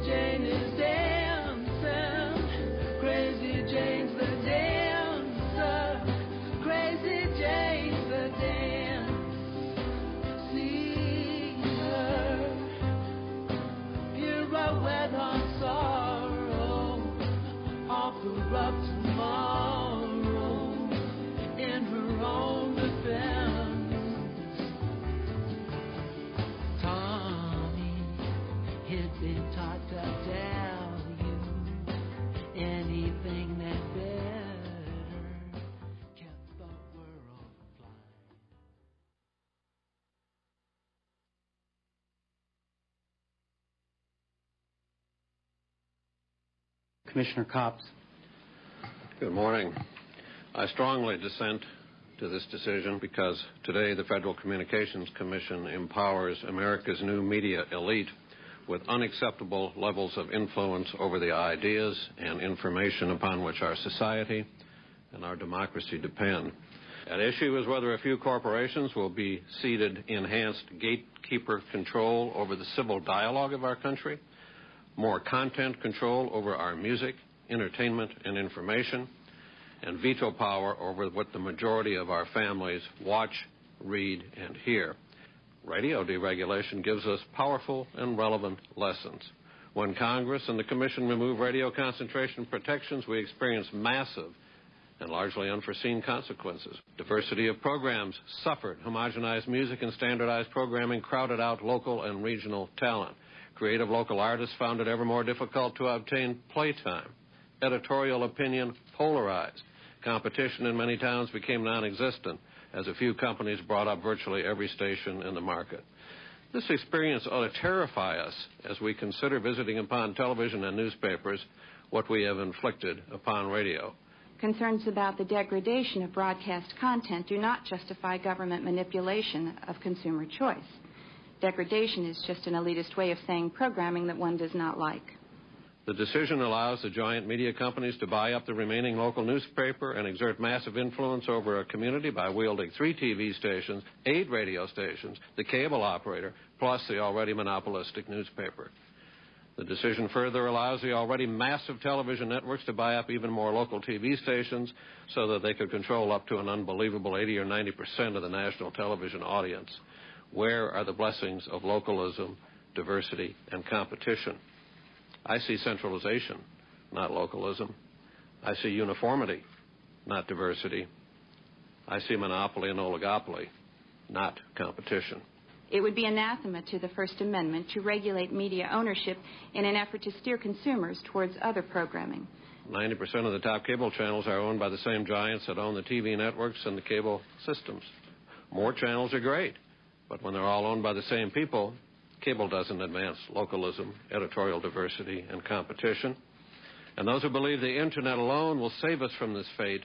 Jane is dancing. Crazy Jane's the dancer. Crazy Jane's the dance. See her, pirouette on sorrow, offer up tomorrow in her own defense. Tommy had been taught to tell you anything that better kept the world flying. Commissioner Copps. Good morning. I strongly dissent to this decision because today the Federal Communications Commission empowers America's new media elite with unacceptable levels of influence over the ideas and information upon which our society and our democracy depend. At issue is whether a few corporations will be ceded enhanced gatekeeper control over the civil dialogue of our country, more content control over our music, entertainment, and information, and veto power over what the majority of our families watch, read, and hear. Radio deregulation gives us powerful and relevant lessons. When Congress and the Commission remove radio concentration protections, we experience massive and largely unforeseen consequences. Diversity of programs suffered. Homogenized music and standardized programming crowded out local and regional talent. Creative local artists found it ever more difficult to obtain playtime. Editorial opinion polarized. Competition in many towns became non-existent as a few companies brought up virtually every station in the market. This experience ought to terrify us as we consider visiting upon television and newspapers what we have inflicted upon radio. Concerns about the degradation of broadcast content do not justify government manipulation of consumer choice. Degradation is just an elitist way of saying programming that one does not like. The decision allows the giant media companies to buy up the remaining local newspaper and exert massive influence over a community by wielding 3 TV stations, 8 radio stations, the cable operator, plus the already monopolistic newspaper. The decision further allows the already massive television networks to buy up even more local TV stations so that they could control up to an unbelievable 80 or 90% of the national television audience. Where are the blessings of localism, diversity, and competition? I see centralization, not localism. I see uniformity, not diversity. I see monopoly and oligopoly, not competition. It would be anathema to the First Amendment to regulate media ownership in an effort to steer consumers towards other programming. 90% of the top cable channels are owned by the same giants that own the TV networks and the cable systems. More channels are great, but when they're all owned by the same people, cable doesn't advance localism, editorial diversity, and competition. And those who believe the Internet alone will save us from this fate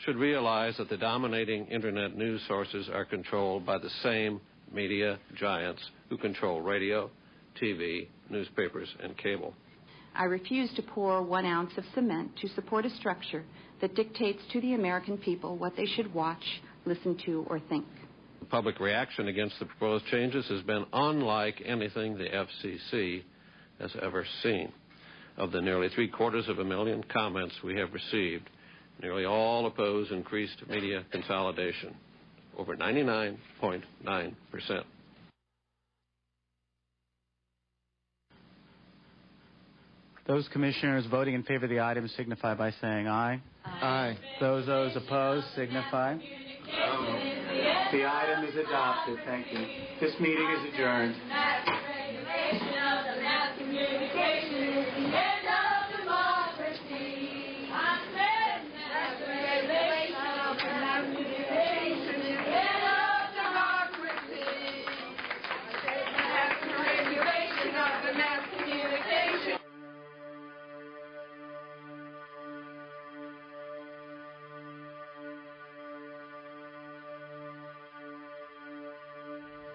should realize that the dominating Internet news sources are controlled by the same media giants who control radio, TV, newspapers, and cable. I refuse to pour 1 ounce of cement to support a structure that dictates to the American people what they should watch, listen to, or think. The public reaction against the proposed changes has been unlike anything the FCC has ever seen. Of the nearly 750,000 comments we have received, nearly all oppose increased media consolidation, over 99.9%. Those commissioners voting in favor of the item signify by saying aye. Aye. Those opposed signify. The item is adopted. Thank you. This meeting is adjourned.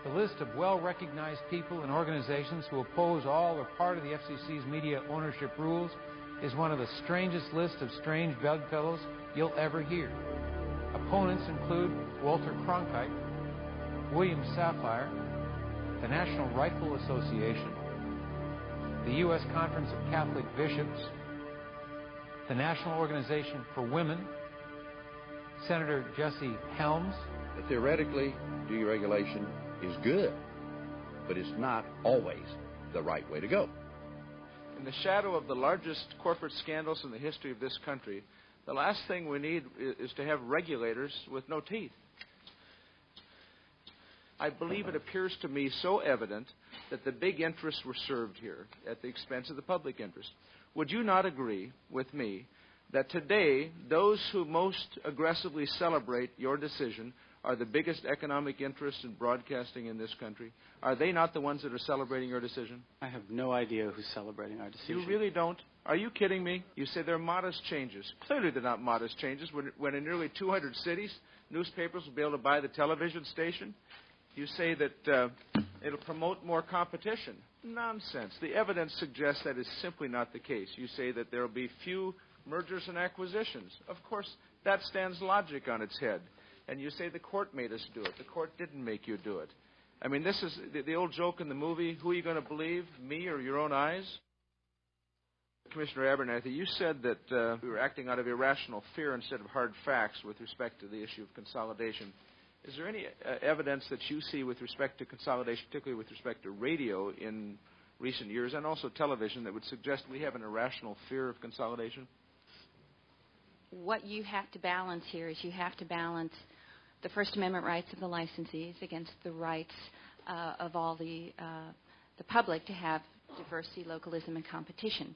The list of well-recognized people and organizations who oppose all or part of the FCC's media ownership rules is one of the strangest lists of strange bedfellows you'll ever hear. Opponents include Walter Cronkite, William Safire, the National Rifle Association, the U.S. Conference of Catholic Bishops, the National Organization for Women, Senator Jesse Helms. Theoretically, deregulation is good, but it's not always the right way to go. In the shadow of the largest corporate scandals in the history of this country, the last thing we need is to have regulators with no teeth. I believe it appears to me so evident that the big interests were served here at the expense of the public interest. Would you not agree with me that today those who most aggressively celebrate your decision are the biggest economic interest in broadcasting in this country? Are they not the ones that are celebrating your decision? I have no idea who's celebrating our decision. You really don't? Are you kidding me? You say they're modest changes. Clearly they're not modest changes when in nearly 200 cities, newspapers will be able to buy the television station. You say that it'll promote more competition. Nonsense. The evidence suggests that is simply not the case. You say that there will be few mergers and acquisitions. Of course, that stands logic on its head. And you say the court made us do it. The court didn't make you do it. I mean, this is the old joke in the movie, who are you going to believe, me or your own eyes? Commissioner Abernathy, you said that we were acting out of irrational fear instead of hard facts with respect to the issue of consolidation. Is there any evidence that you see with respect to consolidation, particularly with respect to radio in recent years, and also television, that would suggest we have an irrational fear of consolidation? What you have to balance here is you have to balance the First Amendment rights of the licensees against the rights of all the public to have diversity, localism, and competition.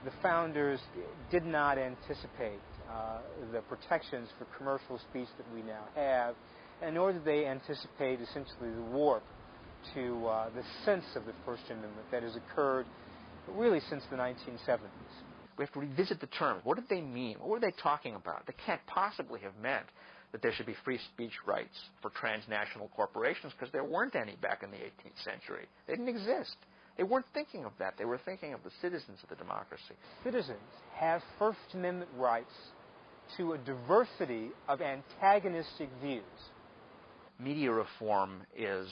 The founders did not anticipate the protections for commercial speech that we now have, and nor did they anticipate essentially the warp to the sense of the First Amendment that has occurred really since the 1970s. We have to revisit the terms. What did they mean? What were they talking about? They can't possibly have meant that there should be free speech rights for transnational corporations, because there weren't any back in the 18th century. They didn't exist. They weren't thinking of that. They were thinking of the citizens of the democracy. Citizens have First Amendment rights to a diversity of antagonistic views. Media reform is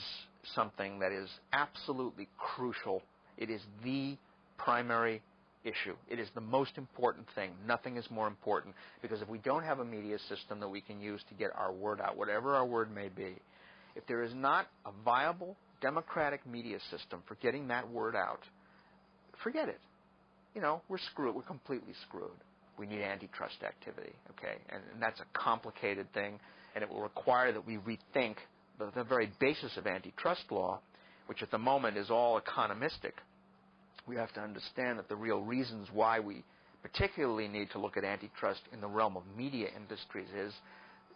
something that is absolutely crucial. It is the primary issue. It is the most important thing. Nothing is more important, because if we don't have a media system that we can use to get our word out, whatever our word may be, if there is not a viable democratic media system for getting that word out, forget it. We're screwed. We're completely screwed. We need antitrust activity, okay? And that's a complicated thing, and it will require that we rethink the very basis of antitrust law, which at the moment is all economistic. We have to understand that the real reasons why we particularly need to look at antitrust in the realm of media industries is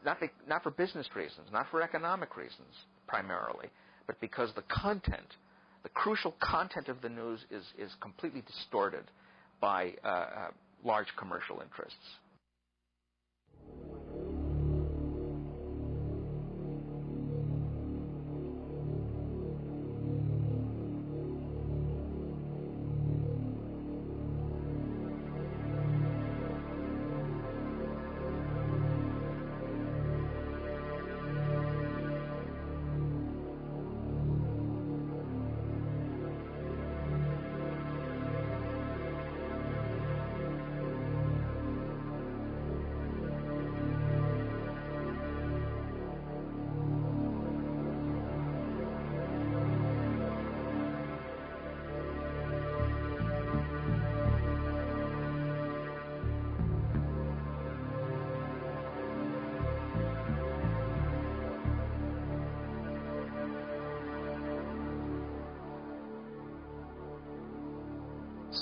not for business reasons, not for economic reasons primarily, but because the content, the crucial content of the news is completely distorted by large commercial interests.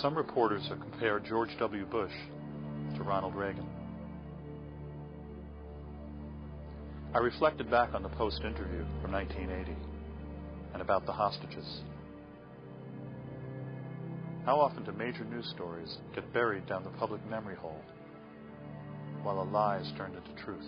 Some reporters have compared George W. Bush to Ronald Reagan. I reflected back on the Post interview from 1980 and about the hostages. How often do major news stories get buried down the public memory hole while a lie is turned into truth?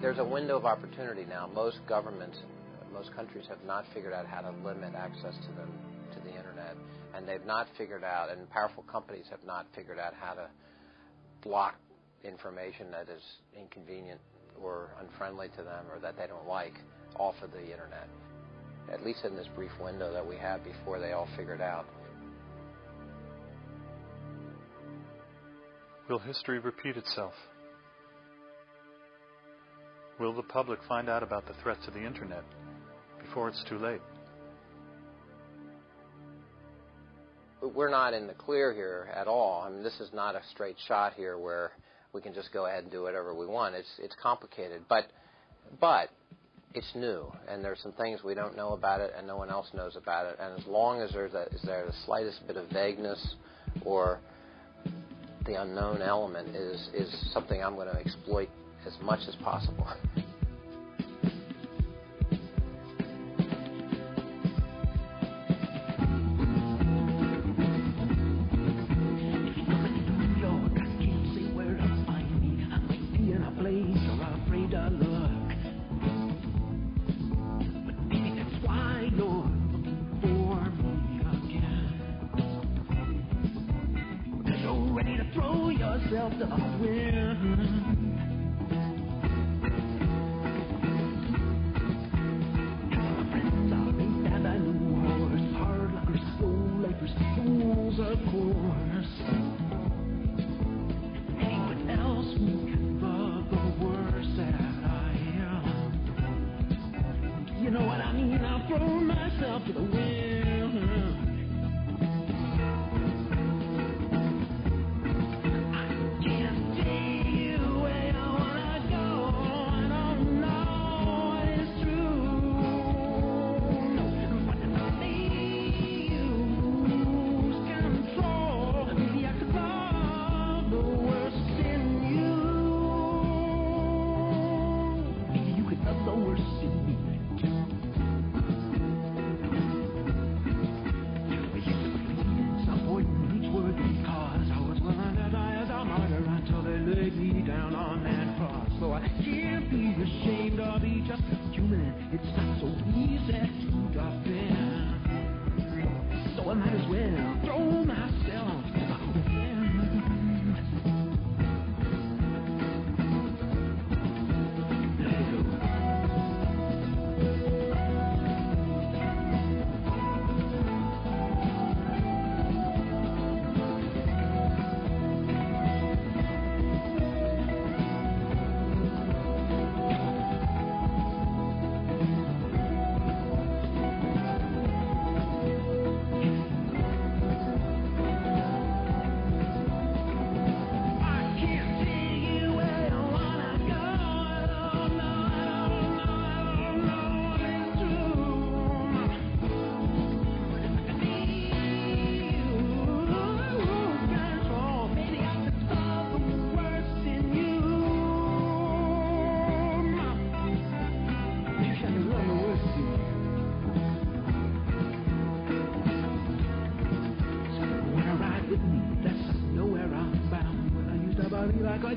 There's a window of opportunity now. Most governments, most countries have not figured out how to limit access to the internet, and they've not figured out, and powerful companies have not figured out how to block information that is inconvenient or unfriendly to them or that they don't like off of the internet, at least in this brief window that we have before they all figure it out. Will history repeat itself? Will the public find out about the threat to the internet before it's too late? We're not in the clear here at all. I mean, this is not a straight shot here where we can just go ahead and do whatever we want. It's complicated, but it's new, and there's some things we don't know about it, and no one else knows about it. And as long as there's the slightest bit of vagueness or the unknown element is something I'm going to exploit as much as possible. Afraid of to the wind. Fools, of course. Anyone else who can love the worst that I am. You know what I mean? I'll throw myself to the wind. I can't take you where I wanna go. I don't know what is true. No, but I need you. Maybe I could love the worst in you. Maybe you could love the worst in me. Well, you could please avoid each word because I was willing to die as a martyr until they laid me down on that cross. So I can't be ashamed or be just human. It's not so easy to defend. So I might as well throw myself to the wind. Let it go. Like I